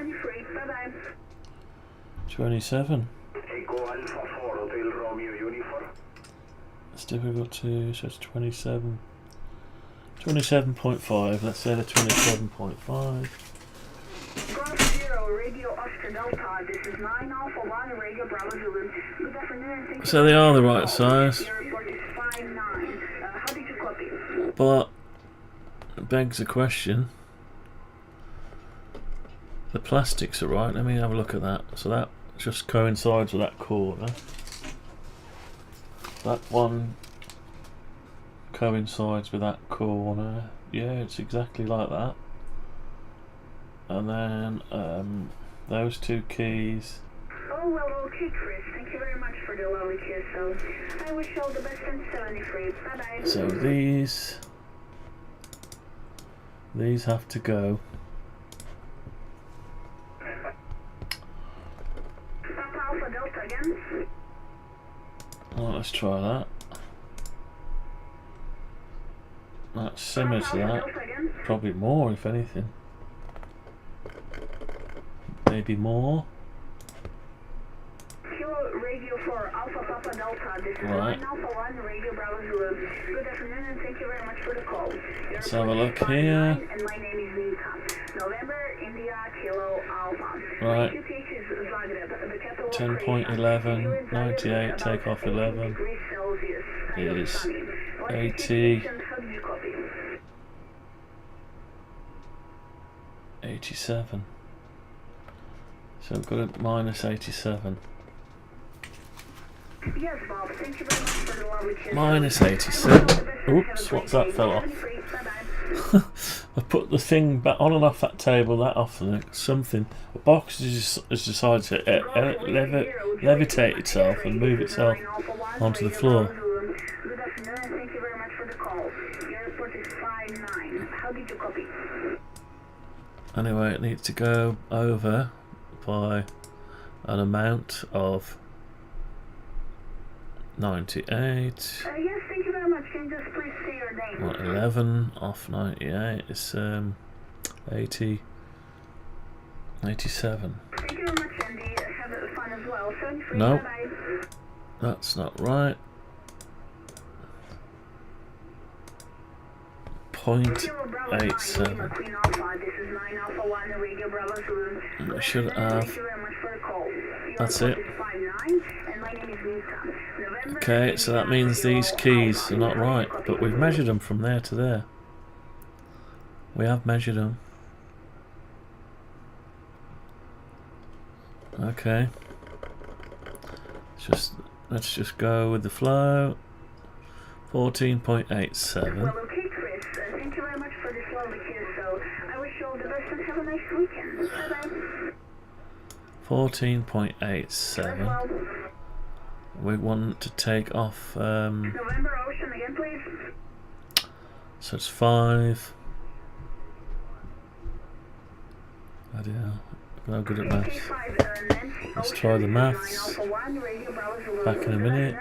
27. It's difficult to, so it's 27. 27.5, let's say the 27.5. Golf 0, Radio Oscar Delta, this is 9 Alpha 1, Radio Bravo Zulu. Good afternoon and thank you. So they are the right size. Your report is 59. How did you copy? But it begs a question. The plastics are right, let me have a look at that. So that just coincides with that corner. That one coincides with that corner. Yeah, it's exactly like that. And then those two keys. Oh, well, okay, Chris. Thank you very much for the lovely kiss. So, I wish you all the best and 73. Bye-bye. So these have to go. Papa Alpha Delta again. Well, let's try that. That's similar to that. Probably more, if anything. Maybe more. Kilo Radio 4 Alpha Papa Delta. This is Right. 9 Alpha 1 Radio Bravo Zulu. Good afternoon and thank you very much for the call. Let's have a look here. And my name is Nita. November India Kilo Alpha. Right. QTH is Zagreb. The capital of 10.11, Croatia. 98, take off 11. Degrees Celsius. Kind of Is sunny. What 80. and how did you copy? 87. So I've got a minus 87. Yes, Bob. Thank you very much for the lovely kiss. Minus 87. Oops, what's that fell off? Bye-bye. I put the thing back on and off that table, that off, and something. A box has decided to levitate itself and move itself onto the floor. Good afternoon and thank you very much for the call. Your report is 59. How did you copy? Anyway, it needs to go over by an amount of 98. Yes, thank you very much. Can you just please say your name? What, 11 off 98 is 80, 87. Thank you very much, Andy. Have fun as well. 73. Nope. Bye-bye. That's not right. Kilo Bravo 9, 0.87. Lima Queen Alpha. This is 9 Alpha 1 Radio Bravo Zulu. We should Thank have. you very much for the call. Your That's report it. is 59 and my name is Nita. November Okay, so that means these keys are not right, but we've measured them from there to there. We have measured them. Okay. Let's just go with the flow. 14.87. Well, okay, Chris. Thank you very much for this lovely kiss. So I wish you all the best and have a nice weekend. Bye-bye. 14.87. Well, We want to take off. November Ocean again, please. So it's 5. Bloody hell. I'm not good at maths. Let's try the maths. Back in a minute.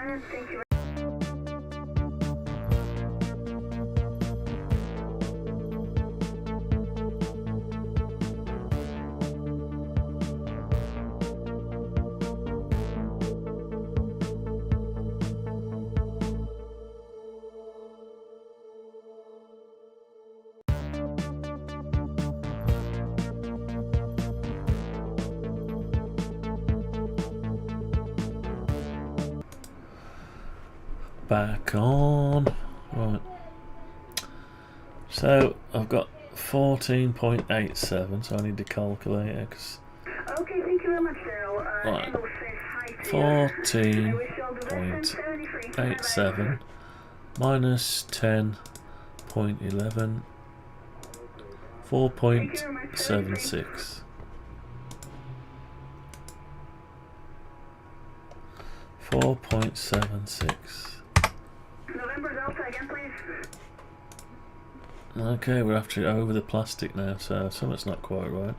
Back on. Right. So I've got 14.87, so I need to calculate it. Okay, thank you very much, Daryl. Right. 14.87 minus 10.11. 4.76. 4.76. November Delta again, please. Okay, we're after over the plastic now, so something's not quite right.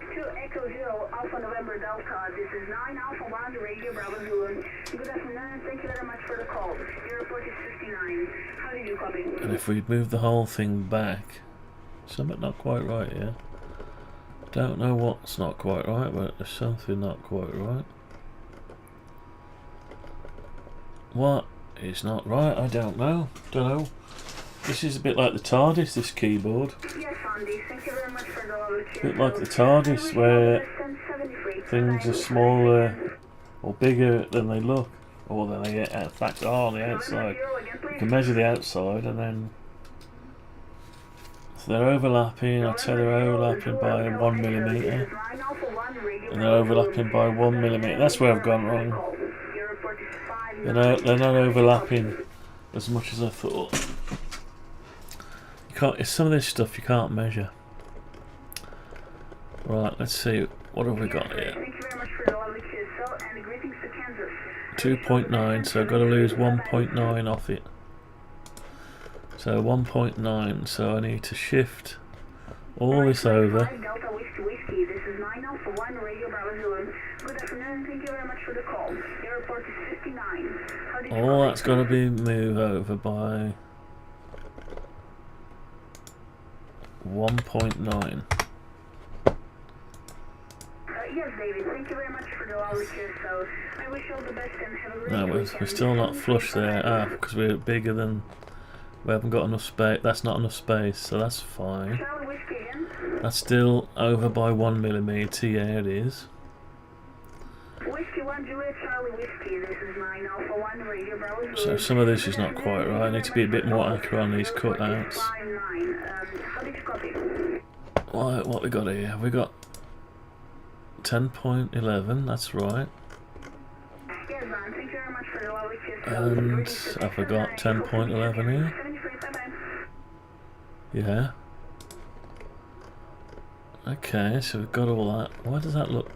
2 Echo Zero Alpha November Delta. This is 9 Alpha 1 Radio Bravo Zulu. Good afternoon, and thank you very much for the call. Your report is 59. How did you copy? And if we'd move the whole thing back, something not quite right here. Don't know what's not quite right, but there's something not quite right. What is not right? I don't know. This is a bit like the TARDIS, this keyboard. Yes, Andy. Thank you very much for the lovely A bit like the TARDIS, where things are smaller or bigger than they look, or than they in fact are on the outside. You can measure the outside, and then if they're overlapping, I'd say they're overlapping by 1mm, and they're overlapping by 1mm. That's where I've gone wrong. They're not overlapping as much as I thought. You can't. Some of this stuff you can't measure. Right, let's see. What have we got here? 2.9. So I've got to lose 1.9 off it. So 1.9. So I need to shift all this over. Good afternoon, thank you very much for the call. Your report is 59. All that's got to be moved over by 1.9. Yes, David, thank you very much for the lovely kiss. So I wish you all the best and have a great No, we're still not flush there. Because we're bigger than. We haven't got enough space. That's not enough space, so that's fine. That's still over by 1mm. Yeah, it is. Whiskey 1 Juliet Charlie Whiskey. This is 9 Alpha 1 Radio Bravo. So some of this is not quite right. I need to be a bit more accurate on these cutouts. How did you copy? What we got here? We got 10.11. That's right. Yes, man. Thank you very much for the lovely kiss. And I forgot 10.11 here. Yeah. Okay, so we've got all that. Why does that look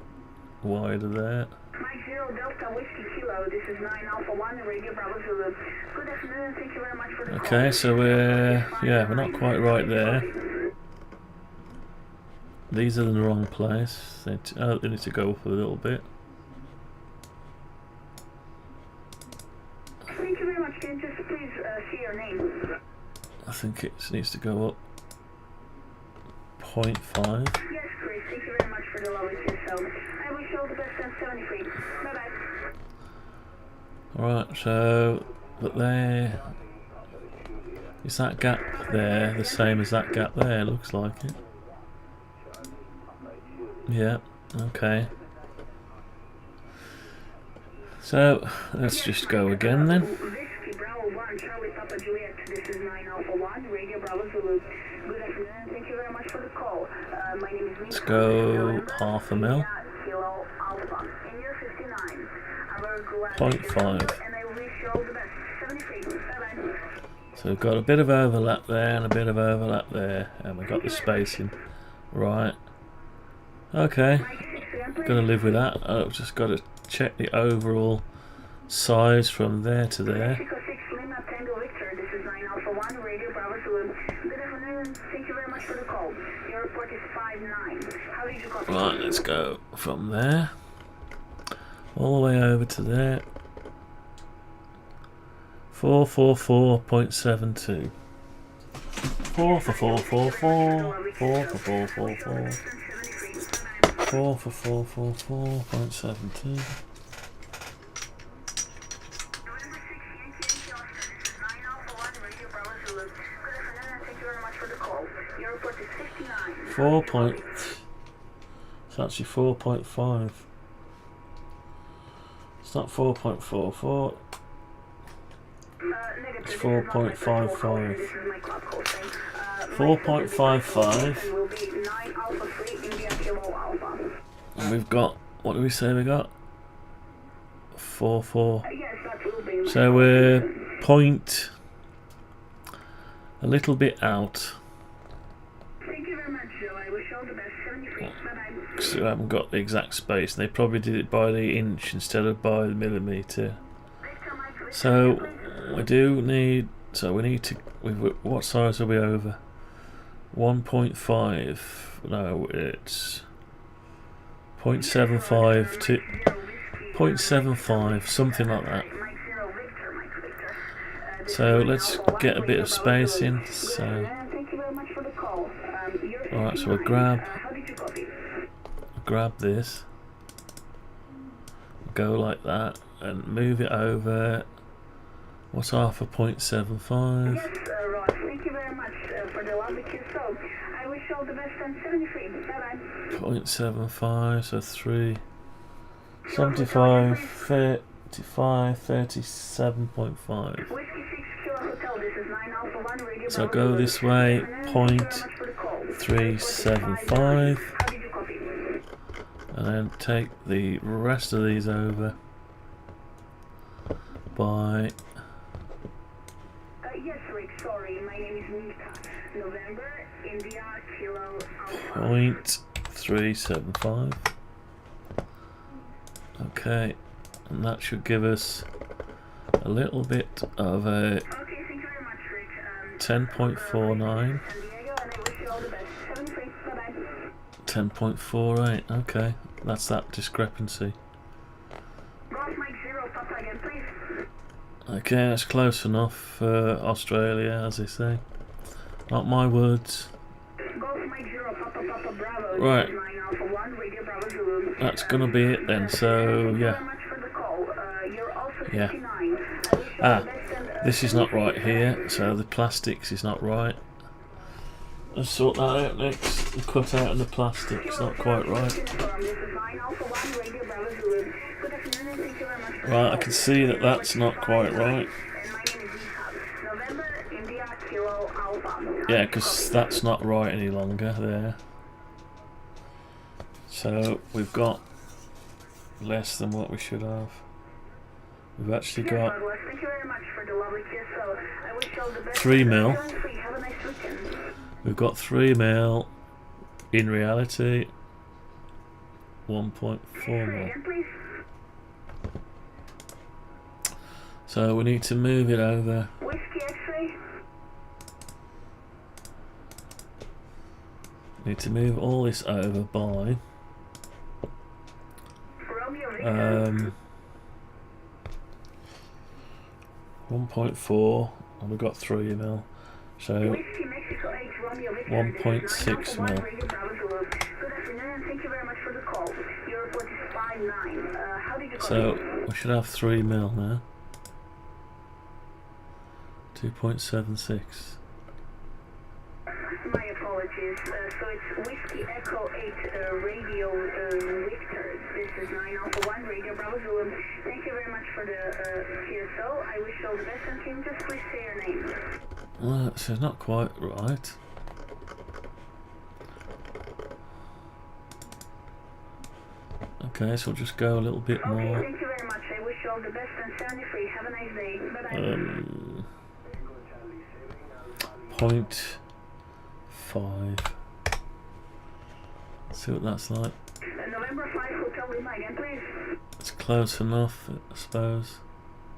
wider there? Mike 0 Delta Whiskey Kilo. This is 9 Alpha 1 Radio Bravo Zulu. Good afternoon. Thank you very much for the call. Okay, so we're not quite right there. These are in the wrong place. They need to go up a little bit. Thank you very much. Can you just please see your name? I think it needs to go up 0.5. Yes, Chris. Thank you very much for the lovely kiss. So I wish you all the best and 73. Bye bye. Alright, so but there is that gap there the same as that gap there? Looks like it. Yeah, okay. So let's just go again then. Whiskey Bravo 1, Charlie Papa Juliet, this is 9 Alpha 1, Radio Bravo Zulu. Good afternoon, thank you very much for the call. My name is Mika. Let's go half a mil. Kilo Alpha. In year 59. I'm very glad 0.5. and I wish you all the best. 73. Bye-bye. So we've got a bit of overlap there and a bit of overlap there, and we've got the spacing right. Okay, gonna live with that. I've just got to check the overall size from there to there. Mexico 6 Lima Tango Victor, this is 9 Alpha 1, Radio Bravo Zulu. Good afternoon, thank you very much for the call. Your report is 5-9. How did you copy? Right, let's go from there all the way over to there. 444.72. 44444. 44444. 44444.72. November 6 Yankee Austin, this is 9 Alpha 1, Radio Bravo Zulu. Good afternoon, thank you very much for the call. Your report is 59. 4 point. It's actually 4.5. It's not 4.44. It's 4.55. 4.55. And we've got, what do we say we got? 4.4. So we're point a little bit out. Thank you very much, Joe. I wish you all the best. 73. Bye-bye. So I haven't got the exact space. They probably did it by the inch instead of by the millimetre. So we do need. So we need to. What size are we over? 1.5. No, it's 0.75 to 0.75, something like that. So let's get a bit of space in. So alright, so we'll grab this, go like that, and move it over. What's half a 0.75? Yes, Ross, thank you very much for the love with you. So, I wish you all the best on 73. Bye-bye. 0.75, so 3, 75, 35, 37.5. Whiskey 6 Kilo Hotel, this is 9 Alpha 1, Radio So Bravo go this way, 0.375, How did you copy? and then take the rest of these over by Yes, Rick, sorry, my name is Mika. November, India, Kilo Alpha. 0.375. Okay, and that should give us a little bit of a Okay, thank you very much, Rick. 10.49. San Diego, and I wish you all the best. 73. Bye-bye. 10.48. Okay, that's that discrepancy. Golf Mike 0, Papa again, please. Okay, that's close enough for Australia, as they say. Not my words. Golf Mike 0, Papa Papa Bravo. Right. This is 9 Alpha 1, Radio Bravo Zulu. That's gonna be it then. So Thank you yeah, very much for the call. You're also Yeah. 59. I wish you all the best and, this is not right here. So the plastics is not right. Let's sort that out next. The cut out and the plastics not quite right. This is 9 Alpha 1, Radio Bravo Zulu. Good afternoon and thank you very much for the Right, I call. can see that that's not quite right. And my name is Mika. November, India, Kilo Alpha. Yeah, because that's not right any longer there. So we've got less than what we should have. We've actually got Thank you very much for the lovely kiss. So I wish you all the best. 3 mil. Have a nice weekend. We've got 3 mil. In reality, 1.4 mil. Again, please. So we need to move it over. Whiskey X-ray. Need to move all this over by Romeo Victor. 1.4, and we've got 3 mil. So Whiskey Mexico 8, Romeo Victor. 1.6 mil. Radio Bravo Zulu. Good afternoon and thank you very much for the call. Your report is 5-9. How did you call So we should have 3 mil now. 2.76. My apologies. So it's Whiskey Echo 8, Radio Victor. This is 9 Alpha 1, Radio Bravo Zulu. Thank you very much the best, and can you just please say your name? Well, so not quite right. Okay, so we'll just go a little bit Okay, more. thank you very much. I wish you all the best and 73. Have a nice day. Bye-bye. 0.5. See what that's like. November 5, Hotel Lima again, please. It's close enough, I suppose.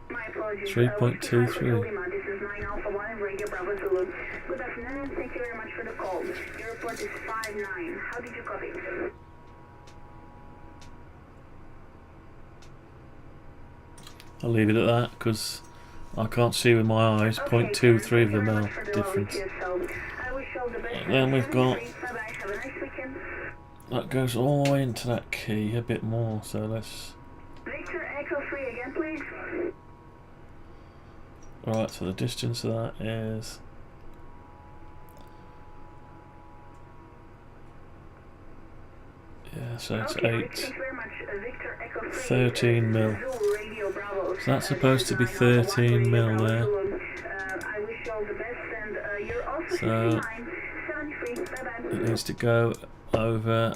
My apologies. 3.23. Hotel Lima. This is 9 Alpha 1 and Radio Bravo Zulu. Good afternoon and thank you very much for the call. Your report is 5-9. How did you copy? I'll leave it at that because I can't see with my eyes. 0.23 of a mil difference. And then we've got that goes all the way into that key a bit more. So let's. Victor Echo 3 again, please. Alright, so the distance of that is. Yeah, so it's 13 mil. So that's supposed to be 13 mil there. So it needs to go over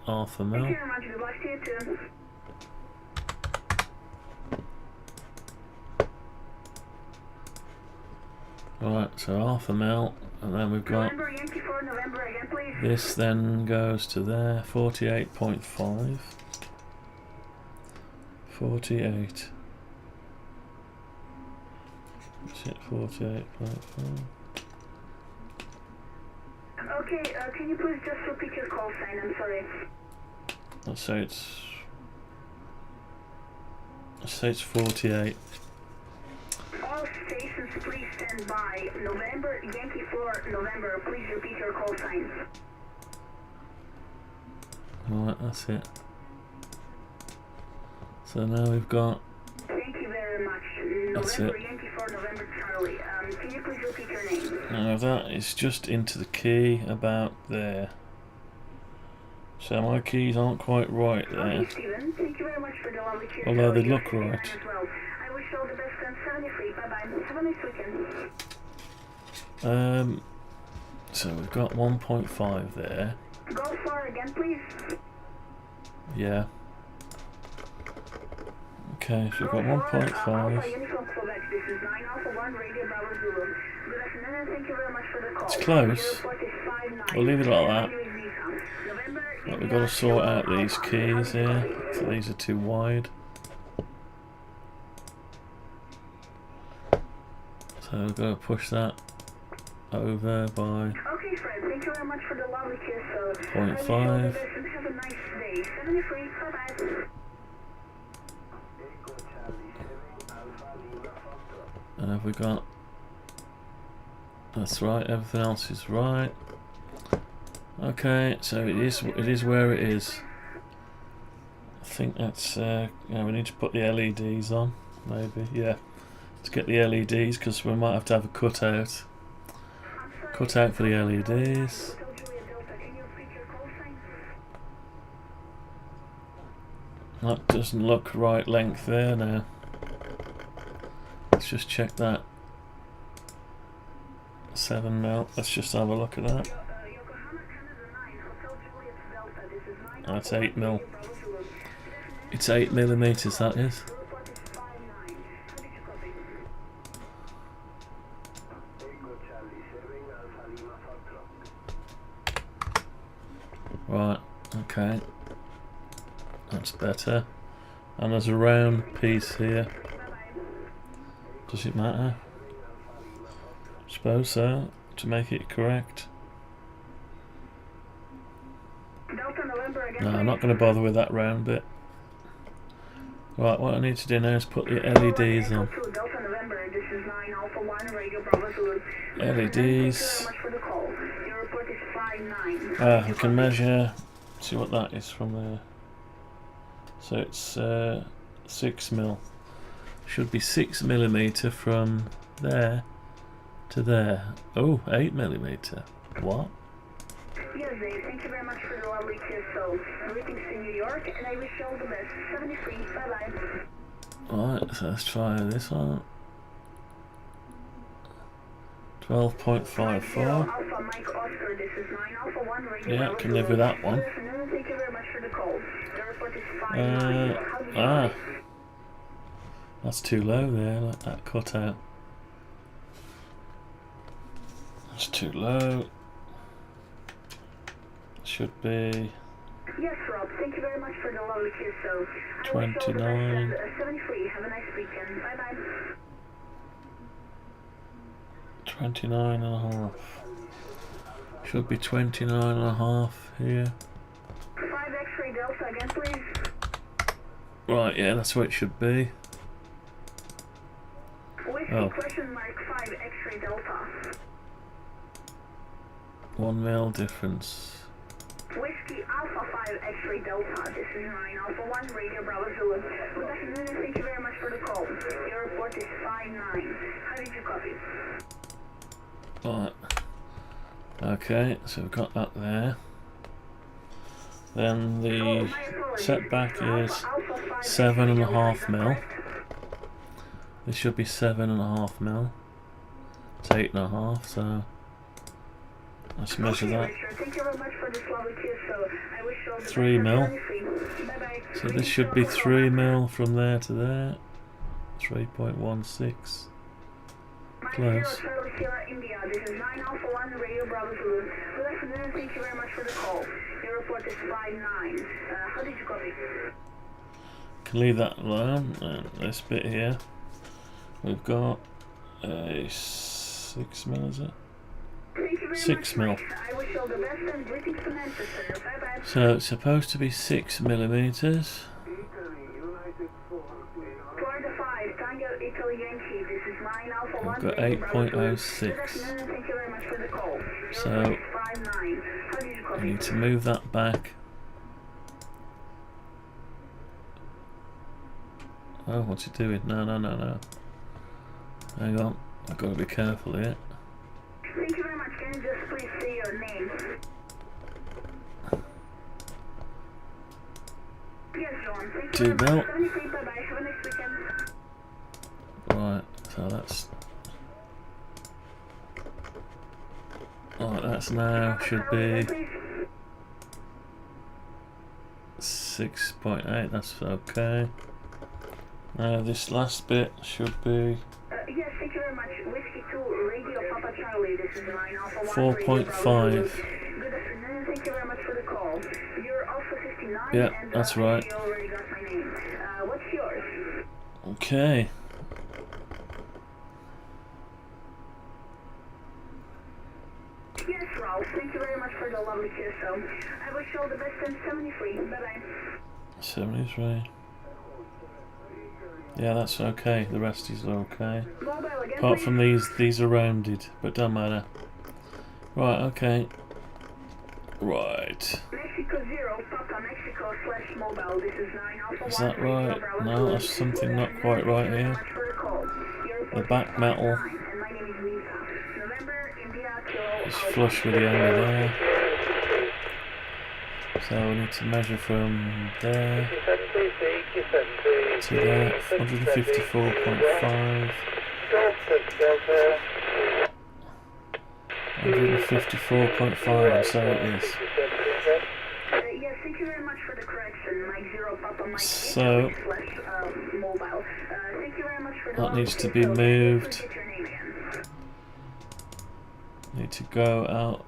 half a mil. Right, so half a mil, and then we've got this then goes to there, 48.5. 48. Is it 48.5? Okay, can you please just repeat your call sign? I'm sorry. Let's say it's 48. All stations, please stand by. November, Yankee 4, November. Please repeat your call sign. Alright, that's it. So now we've got. Thank you very much. That's November, it. Yankee 4, November, Charlie. Can you please repeat your name? Now that is just into the key about there. So my keys aren't quite right there. Okay, Stephen. Thank you very much for the lovely cheers. Although they look right. As well. I wish you all the best and 73. Bye-bye. Have a nice weekend. So we've got 1.5 there. Go far again, please. Yeah. Okay, so we've got 1.5. It's close. We'll leave it like that. But we've got to sort out these keys here. So these are too wide. So we've got to push that over by Okay, Fred, thank you very much for the lovely kiss. 0.5. Have a nice day. 73, bye-bye. And have we got? That's right. Everything else is right. Okay, so it is where it is. I think that's. Yeah, we need to put the LEDs on. Maybe, yeah. To get the LEDs, because we might have to have a cutout. Cutout for the LEDs. That doesn't look right length there now. Let's just check that. 7 mil. Let's just have a look at that. That's 8 mil. It's 8 millimeters, that is. Right, okay. That's better. And there's a round piece here. Does it matter? Suppose so, to make it correct. No, I'm not going to bother with that round bit. Right, what I need to do now is put the LEDs on. LEDs. We can measure, see what that is from there. So it's 6 mil. Should be 6 millimeter from there to there. Oh, 8 millimeter. What? Yes, Dave, thank you very much for the lovely kiss. So, greetings to New York, and I wish you all the best. 73, bye-bye. Alright, so let's try this one. 12.54. Alpha Mike Oscar, this is 9 Alpha 1 Radio. Yeah, can live with that one. Good afternoon, thank you very much for the call. The report is 59. How do you That's too low there, like that cutout. That's too low. Should be Yes, Rob, thank you very much for the lovely kiss. So 29. 73. Have a nice weekend. Bye bye. 29.5. Should be 29.5 here. 5 X-ray Delta again, please. Right, yeah, that's what it should be. Whiskey question mark 5 X-ray Delta. 1 mil difference. Whiskey Alpha 5 X-ray Delta. This is 9 Alpha 1 Radio Bravo Zulu. Good afternoon and thank you very much for the call. Your report is 59. How did you copy? Right. Okay, so we've got that there. Then the setback is 7.5 mil. This should be 7.5 mil. It's 8.5, so let's measure that. 3 mil. So this should be 3 mil from there to there. 3.16. Close. India, this is 9 Alpha 1 Radio Bravo Zulu. Good afternoon, thank you very much for the call. Your report is 59. How did you copy? Can leave that alone. And this bit here, we've got a 6 mil, is it? 6 mil. I wish you all the best and greetings to Manchester. Bye bye. So it's supposed to be 6 millimeters. I've got 8.06. So I need to move that back. Oh, what's it doing? No. Hang on, I've got to be careful here. Thank you very much. Can you just please say your name? Yes, John. Thank you very much. Bye-bye. Have a nice weekend. Right, so that's... Right, that's now should be 6.8, that's okay. Now this last bit should be... Yes, thank you very much. Whiskey 2, Radio Papa Charlie, this is 9 Alpha 1. 4.5. Good afternoon, thank you very much for the call. You're Alpha 59 yeah, and that's right. you already got my name. What's yours? Okay. Yes, Ralph, thank you very much for the lovely kiss. So I wish you all the best and 73. Bye-bye. 73. Yeah, that's okay. The rest is okay. Mobile again, Apart please. from these are rounded, but don't matter. Right, okay. Right. Mexico 0, Papa Mexico / mobile. This is 9 Alpha 1. Is that right? No, that's something not quite right here. The back metal is flush with the end of there. So we need to measure from there to there. 154.5. 154.5, and so it is. Yes, thank you very much for the correction. Mike 0, Papa Mike So / mobile. Thank you very much for the that needs to be moved. Need to go out.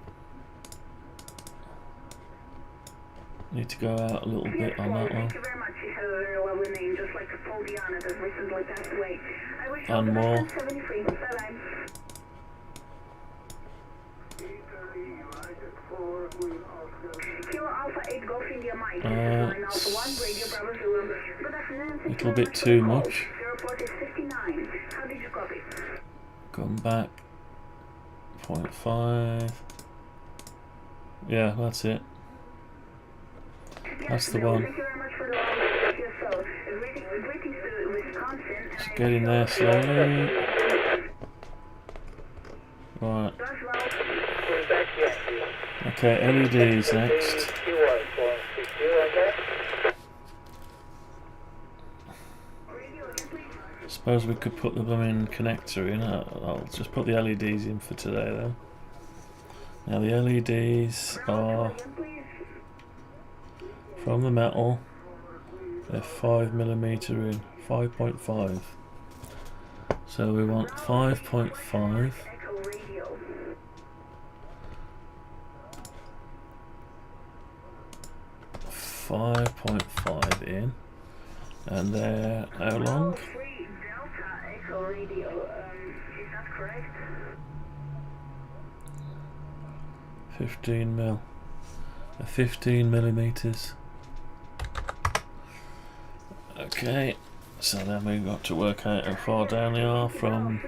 Need to go out a little bit on that one. Thank you very much. You have a very lovely name, just like Paul Diana that recently passed away. I wish you all And the more. best and 73. Bye-bye. Kilo Alpha 8 Golf India Mike. 9 Alpha 1 Radio Bravo Zulu. Good afternoon. A little bit too much. Your report is 59. How did you copy? Come back. 0.5. Yeah, that's it. That's the one. Thank you very much for the greetings to Wisconsin. Just get in there slowly. Right. Okay, LEDs next. Let's suppose we could put the blooming connector in. I'll just put the LEDs in for today though. Now the LEDs are from the metal. They're 5mm in, 5.5. So we want 5.5. 5.5 in, and they're how long? 15 mil. 15mm. Okay, so then we've got to work out how far down they are from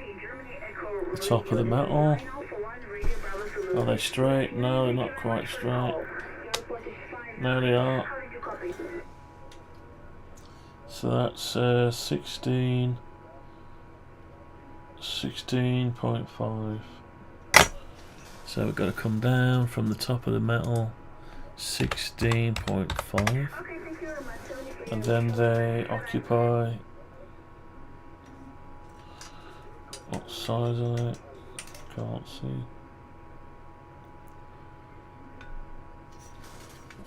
the top of the metal. Are they straight? No, they're not quite straight. No, they are. So that's 16.5. So we've got to come down from the top of the metal, 16.5, and then they occupy, what size are they? Can't see.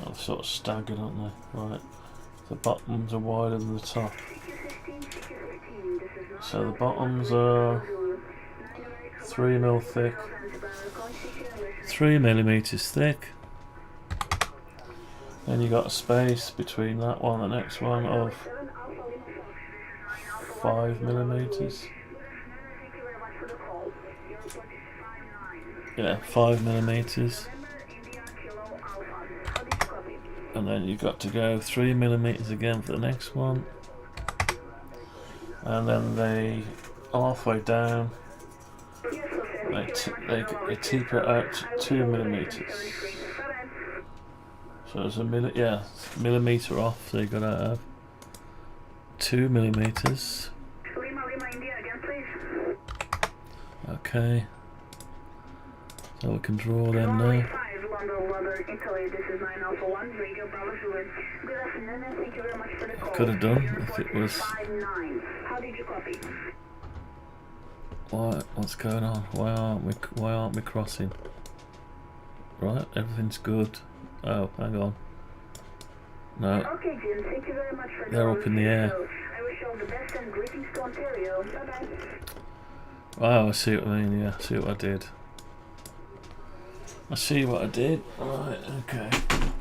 Oh, they're sort of staggered, aren't they? Right, the bottoms are wider than the top. So the bottoms are 3mm thick, 3mm thick. Then you got a space between that one and the next one of 5mm. Yeah, 5mm. And then you've got to go 3mm again for the next one. And then they halfway down they taper out to 2mm. So there's a millimeter off, so you've got to have 2mm. Okay. So we can draw them now. Could have done if it was. What's going on? Why aren't we crossing? Right, everything's good. Oh, hang on. No. Okay, Jim, thank you very much for they're up in the air. I wish you all the best and greetings to Ontario. Bye-bye. Wow, I see what I mean, yeah, I see what I did. I see what I did. Right, okay.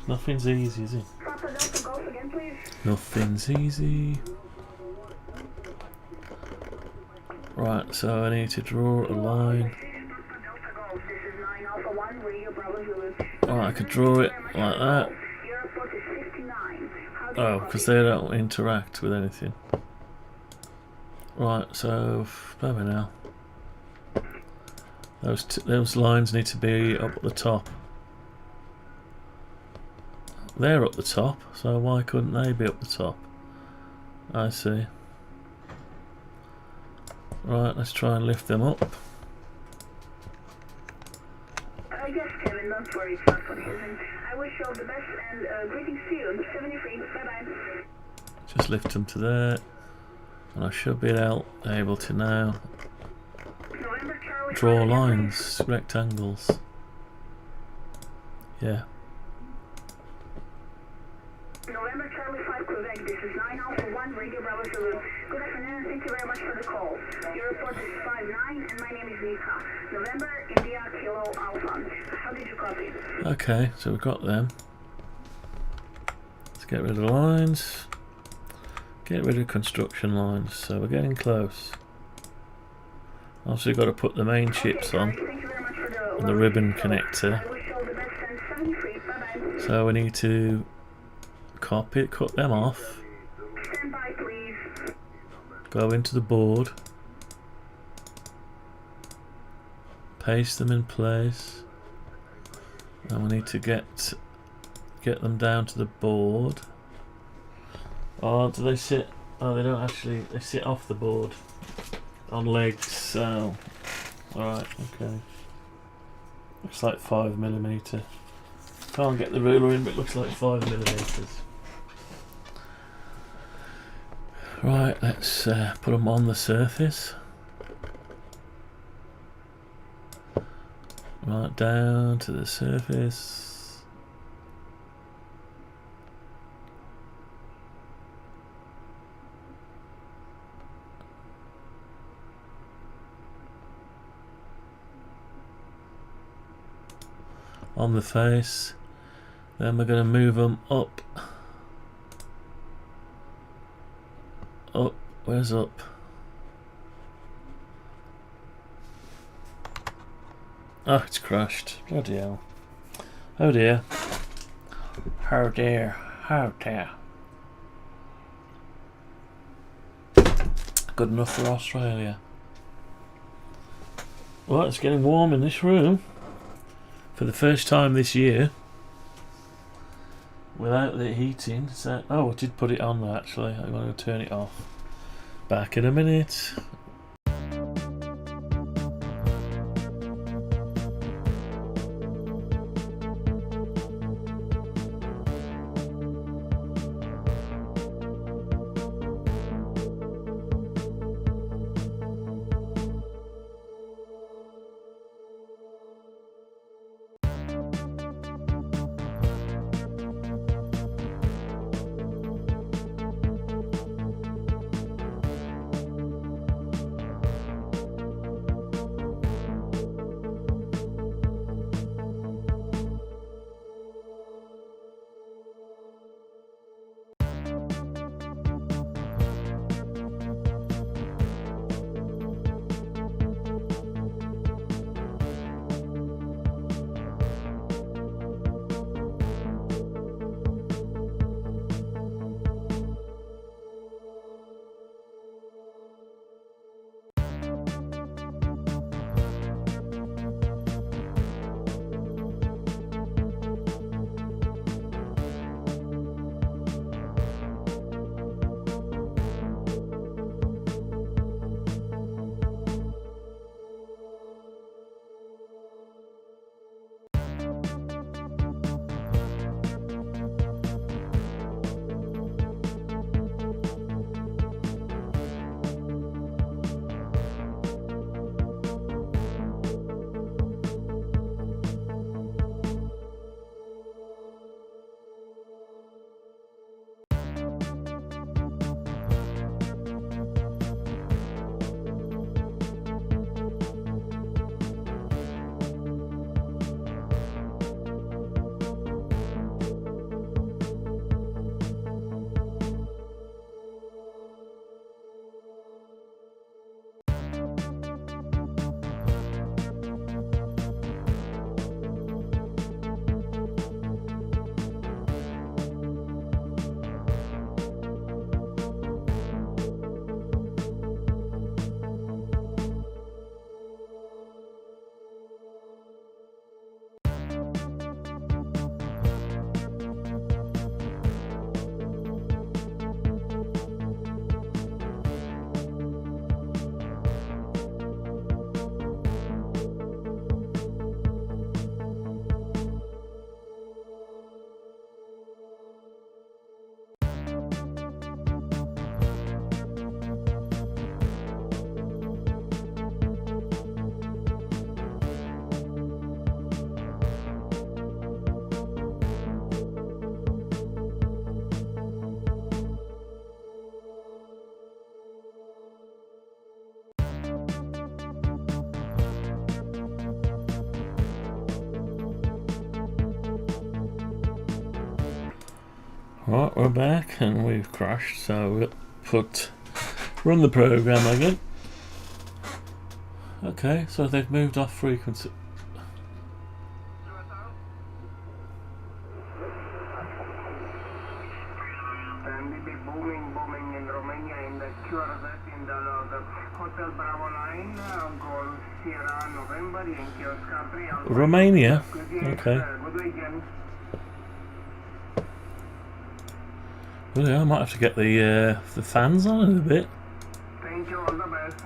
Nothing's easy, is it? Papa Delta Golf again, please. Nothing's easy. Right, so I need to draw a line. Oh, I could draw it like that. Oh, because they don't interact with anything. Right, so bear with me now. Those lines need to be up at the top. They're up the top, so why couldn't they be up the top? I see. Right, let's try and lift them up. Yes, Kevin, don't worry, it's not confusing. I wish you all the best and greetings to you. 73, bye-bye. Just lift them to there, and I should be able to now draw lines, rectangles. Yeah. November Charlie 5 Quebec, this is 9 Alpha 1 Radio Bravo Zulu. Good afternoon, thank you very much for the call. Your report is 59 and my name is Nika. November India Kilo Alpha. How did you copy? Okay, so we've got them. Let's get rid of the lines. Get rid of construction lines, so we're getting close. Also got to put the main chips on and the ribbon connector. So we need to cut them off. Go into the board. Paste them in place. And we need to get them down to the board. Oh, do they sit? Oh, they don't actually. They sit off the board on legs. So, alright, okay. Looks like 5mm. Can't get the ruler in, but it looks like 5mm. Right, let's put them on the surface. Right down to the surface. On the face. Then we're going to move them up. Up. Where's up? Oh, it's crashed. Bloody hell. Oh dear. Oh dear. Oh dear. Good enough for Australia. Well, it's getting warm in this room. For the first time this year. Without the heating. So, oh, I did put it on there actually. I'm going to turn it off. Back in a minute. Right, we're back and we've crashed, so we'll run the program again. Okay, so they've moved off frequency. Booming in Romania in the QRZ in the Hotel Bravo 9, Golf Sierra November in Kiosk Country. Romania? Okay. Good weekend. Well, yeah, I might have to get the fans on in a bit. Thank you, all the best.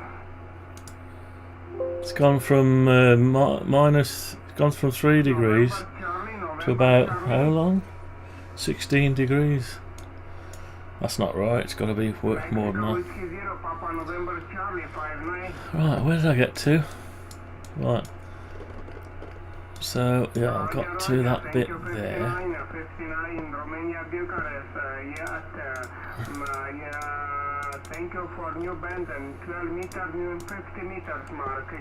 It's gone from it's gone from 3 degrees to about, how long? 16 degrees. That's not right, it's got to be worth more than that. Whiskey 0, Papa November Charlie 59. Right, where did I get to? Right. So, yeah, I've got to that bit there. 59, Romania, Bucharest. Thank you for new band and 12 meters, new 50 meters mark.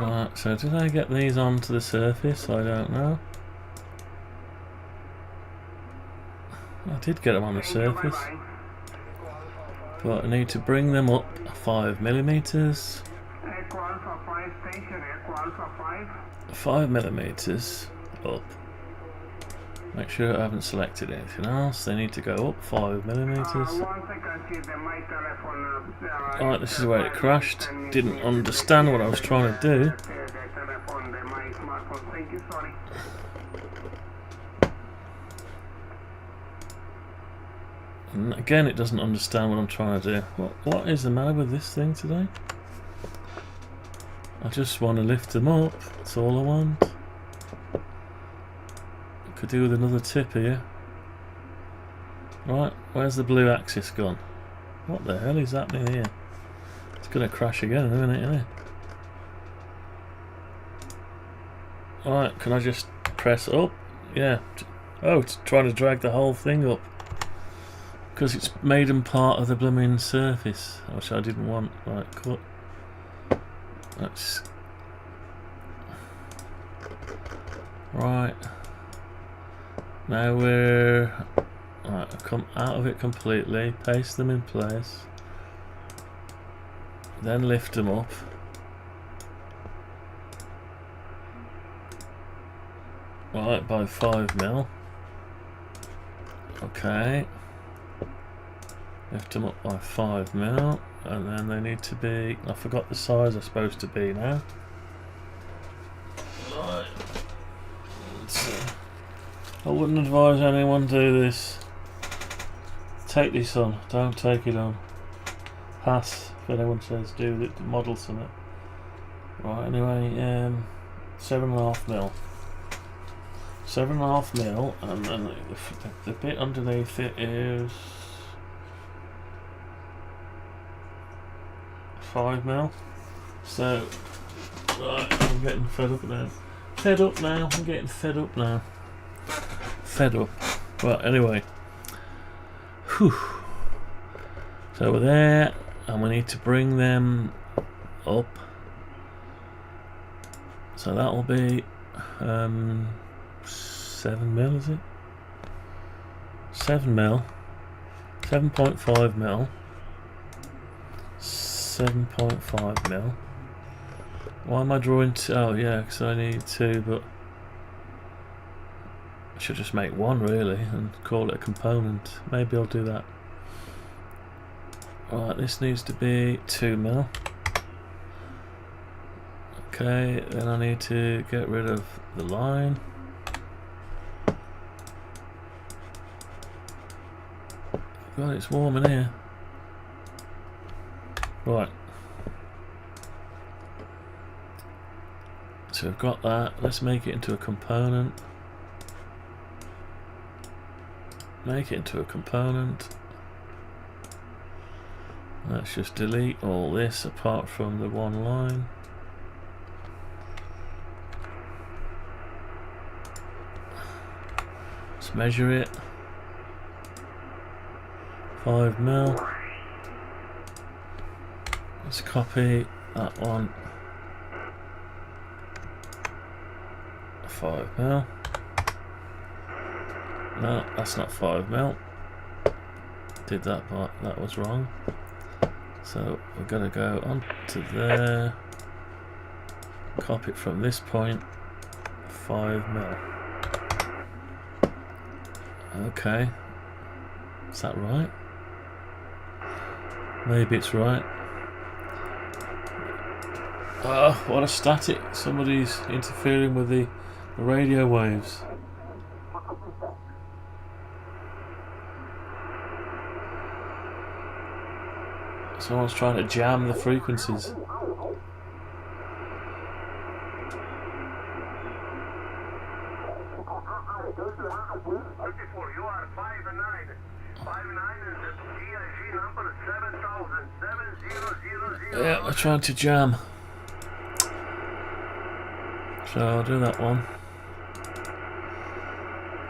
Right, so did I get these onto the surface? I don't know. I did get them on the surface. But I need to bring them up 5mm. Echo Alpha 5 station, Echo Alpha 5. 5mm up. Make sure I haven't selected anything else. They need to go up 5mm. Right, this is where it crashed. Didn't understand what I was trying to do. And again, it doesn't understand what I'm trying to do. What is the matter with this thing today? I just want to lift them up. That's all I want. Could do with another tip here. Right, where's the blue axis gone? What the hell is happening here? It's going to crash again in a minute, isn't it? Right, can I just press up? Yeah. Oh, it's trying to drag the whole thing up. Because it's made them part of the blooming surface, which I didn't want. Right, cut. That's... Right. Now we're... Right, I've come out of it completely, paste them in place, then lift them up. Right, by 5mm. Okay. Lift them up by 5mm, and then they need to be... I forgot the size they're supposed to be now. Right. I wouldn't advise anyone do this. Take this on, don't take it on. Pass if anyone says do it, model something. Right, anyway, 7.5mm. 7.5mm, and then the bit underneath it is 5mm. So, right, I'm getting fed up now. I'm getting fed up now. Fed up. Well, anyway. Whew. So we're there, and we need to bring them up. So that will be 7mm, is it? 7mm. 7.5mm. 7.5mm. Why am I drawing two? Oh yeah, because I need two, but I should just make one really and call it a component. Maybe I'll do that. Right, this needs to be 2mm. Okay, then I need to get rid of the line. God, it's warm in here. Right. So we've got that. Let's make it into a component. Make it into a component. Let's just delete all this apart from the one line. Let's measure it. 5mm. Let's copy that one. 5mm. No, that's not 5mm. Did that part, that was wrong. So we're gonna go on to there. Copy it from this point. 5mm. Okay. Is that right? Maybe it's right. Oh, what a static. Somebody's interfering with the radio waves. Someone's trying to jam the frequencies. You are 5'9". 5'9" is Yeah, we're trying to jam. So I'll do that one.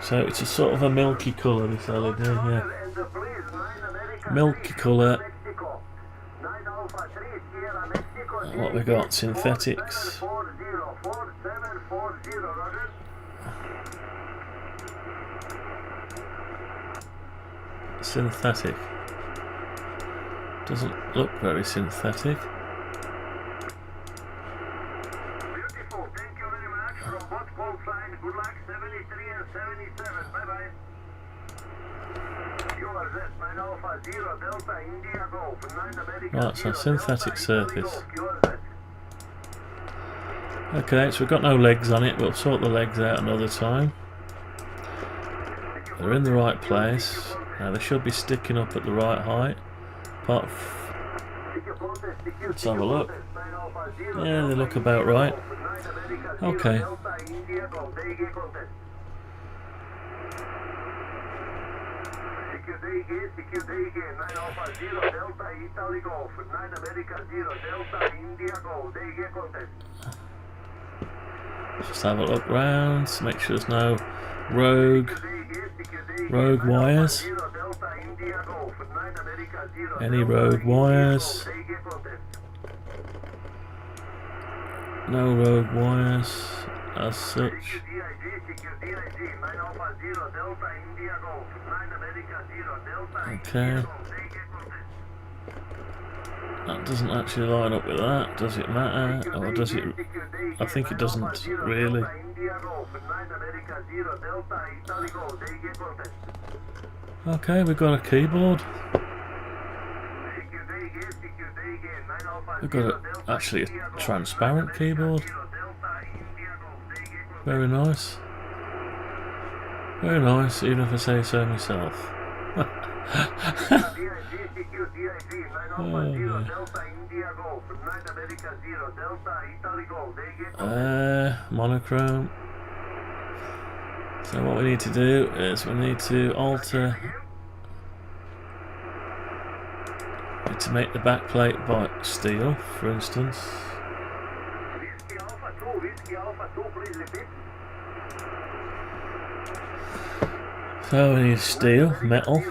So it's a sort of a milky colour, this LED, yeah. Milky colour. What we got? Synthetics. Synthetic. Doesn't look very synthetic. Beautiful, thank you very much. From both call signs, good luck, 73 and 77. Bye-bye. QRZ 9 Alpha 0 Delta India Golf 9 America. Right, so synthetic surface. Okay, so we've got no legs on it. We'll sort the legs out another time. They're in the right place. Now they should be sticking up at the right height. Let's have a look. Yeah, they look about right. Okay. Just have a look round, make sure there's no rogue wires. Any rogue wires? No rogue wires as such. Okay. That doesn't actually line up with that. Does it matter? Or does it? I think it doesn't really. Okay, we've got a keyboard. We've got actually a transparent keyboard. Very nice. Very nice, even if I say so myself. Monochrome. So what we need to do is we need to alter to make the back plate by steel, for instance. So we need steel, metal.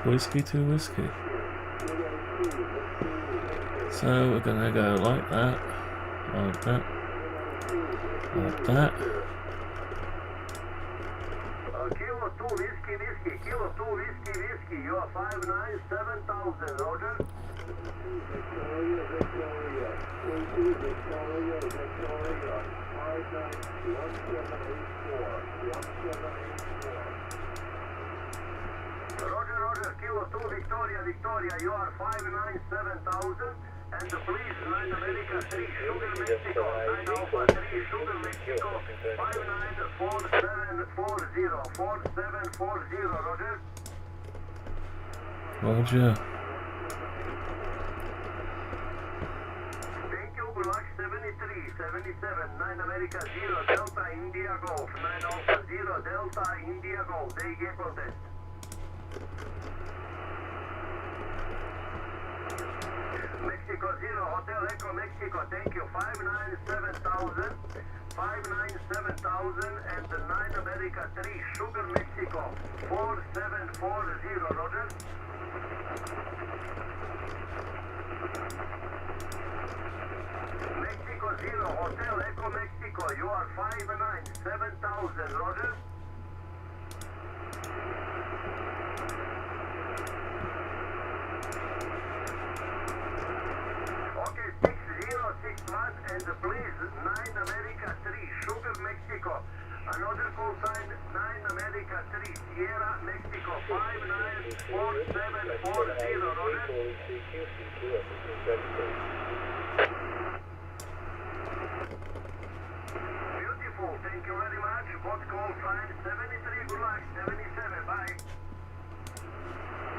Whiskey to whiskey. So we're gonna go like that, like that, like that. Kilo 2 whiskey, kilo 2 whiskey, you are 597,000, Roger. Roger, kilo 2 Victoria, you are 597,000. And please, 9 America 3, Sugar Mexico, 9 Alpha 3, Sugar Mexico, 594740, Roger. Roger. Thank you, good luck, 73, 77, 9 America 0, Delta India Golf, 9 Alpha 0, Delta India Golf, they get contest. Mexico 0, Hotel Echo Mexico, thank you, 597,000, and the 9 America 3, Sugar Mexico, 4740, Roger. Mexico 0, Hotel Echo Mexico, you are 597,000, Roger. Okay, 6061 and please 9 America 3, Sugar Mexico. Another call sign 9 America 3, Sierra Mexico 594740, Roger. Beautiful, thank you very much. Both call sign 73, good luck, 77, bye.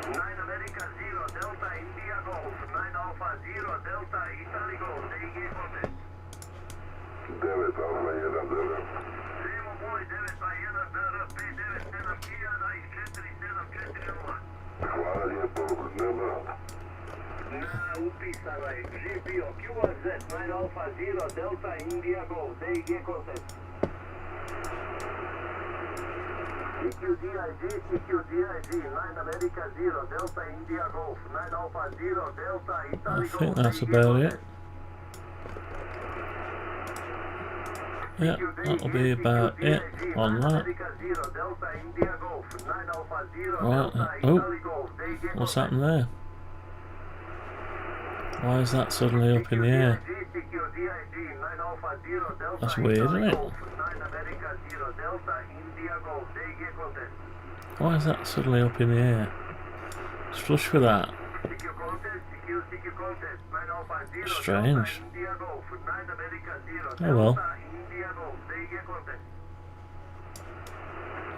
9 America 0, Delta India Golf, 9 Alpha 0, Delta Italy Golf, they gave on this. Upisano je GPO QRZ 9 Alpha 0 Delta India Golf DIG contact. CQDIG 9 America 0 Delta India Golf 9 Alpha 0 Delta Italy Golf. I think that's about it. Yeah, that'll be about it on that. Right, oh, what's happened there? Why is that suddenly up in the air? That's weird, isn't it? Why is that suddenly up in the air? It's flush with that. Strange. Oh well.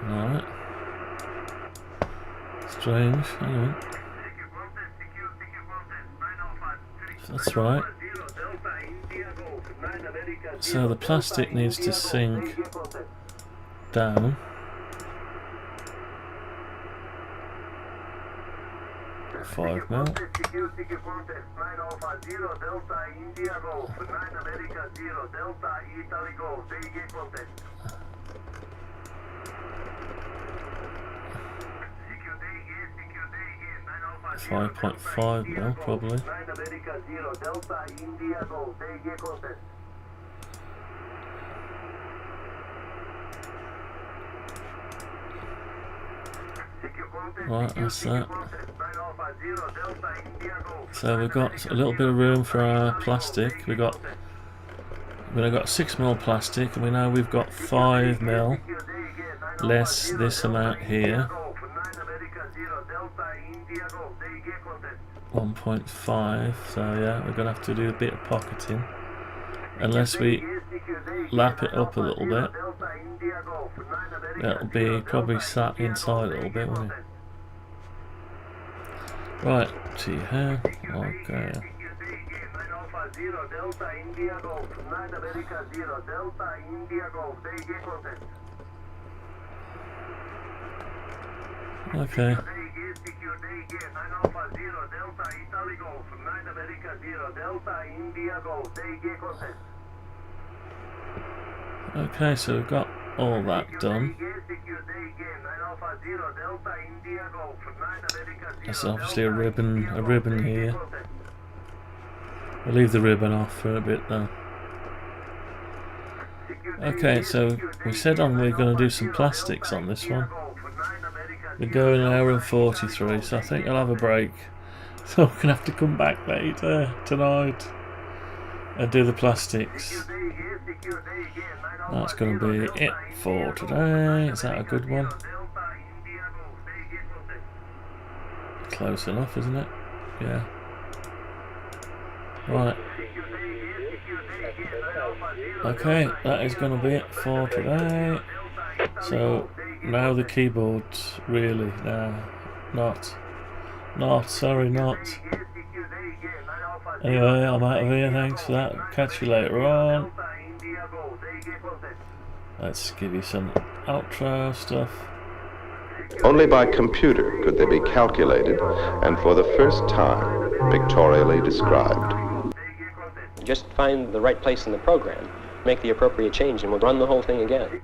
Alright. Strange, hang on. That's right. So the plastic needs to sink down. $5 mil. $5.5 mil probably. Right, that's that. So we've got a little bit of room for our plastic. We've got 6 mil plastic, and we know we've got 5 mil less this amount here. 1.5. So yeah, we're gonna have to do a bit of pocketing, unless we lap it up a little bit. That'll be probably sat inside a little bit, won't it? Right, see here. Okay. Okay. Okay, so we've got all that done. There's obviously a ribbon here. We'll leave the ribbon off for a bit though. Okay, so we said we're going to do some plastics on this one. We're going an hour and 43, so I think I'll have a break. So we're going to have to come back later tonight and do the plastics. That's going to be it for today. Is that a good one? Close enough, isn't it? Yeah. Right. Okay, that is going to be it for today. So now the keyboard's really sorry, not. Anyway, I'm out of here. Thanks for that. Catch you later on. Let's give you some outro stuff. Only by computer could they be calculated and for the first time pictorially described. Just find the right place in the program, make the appropriate change, and we'll run the whole thing again.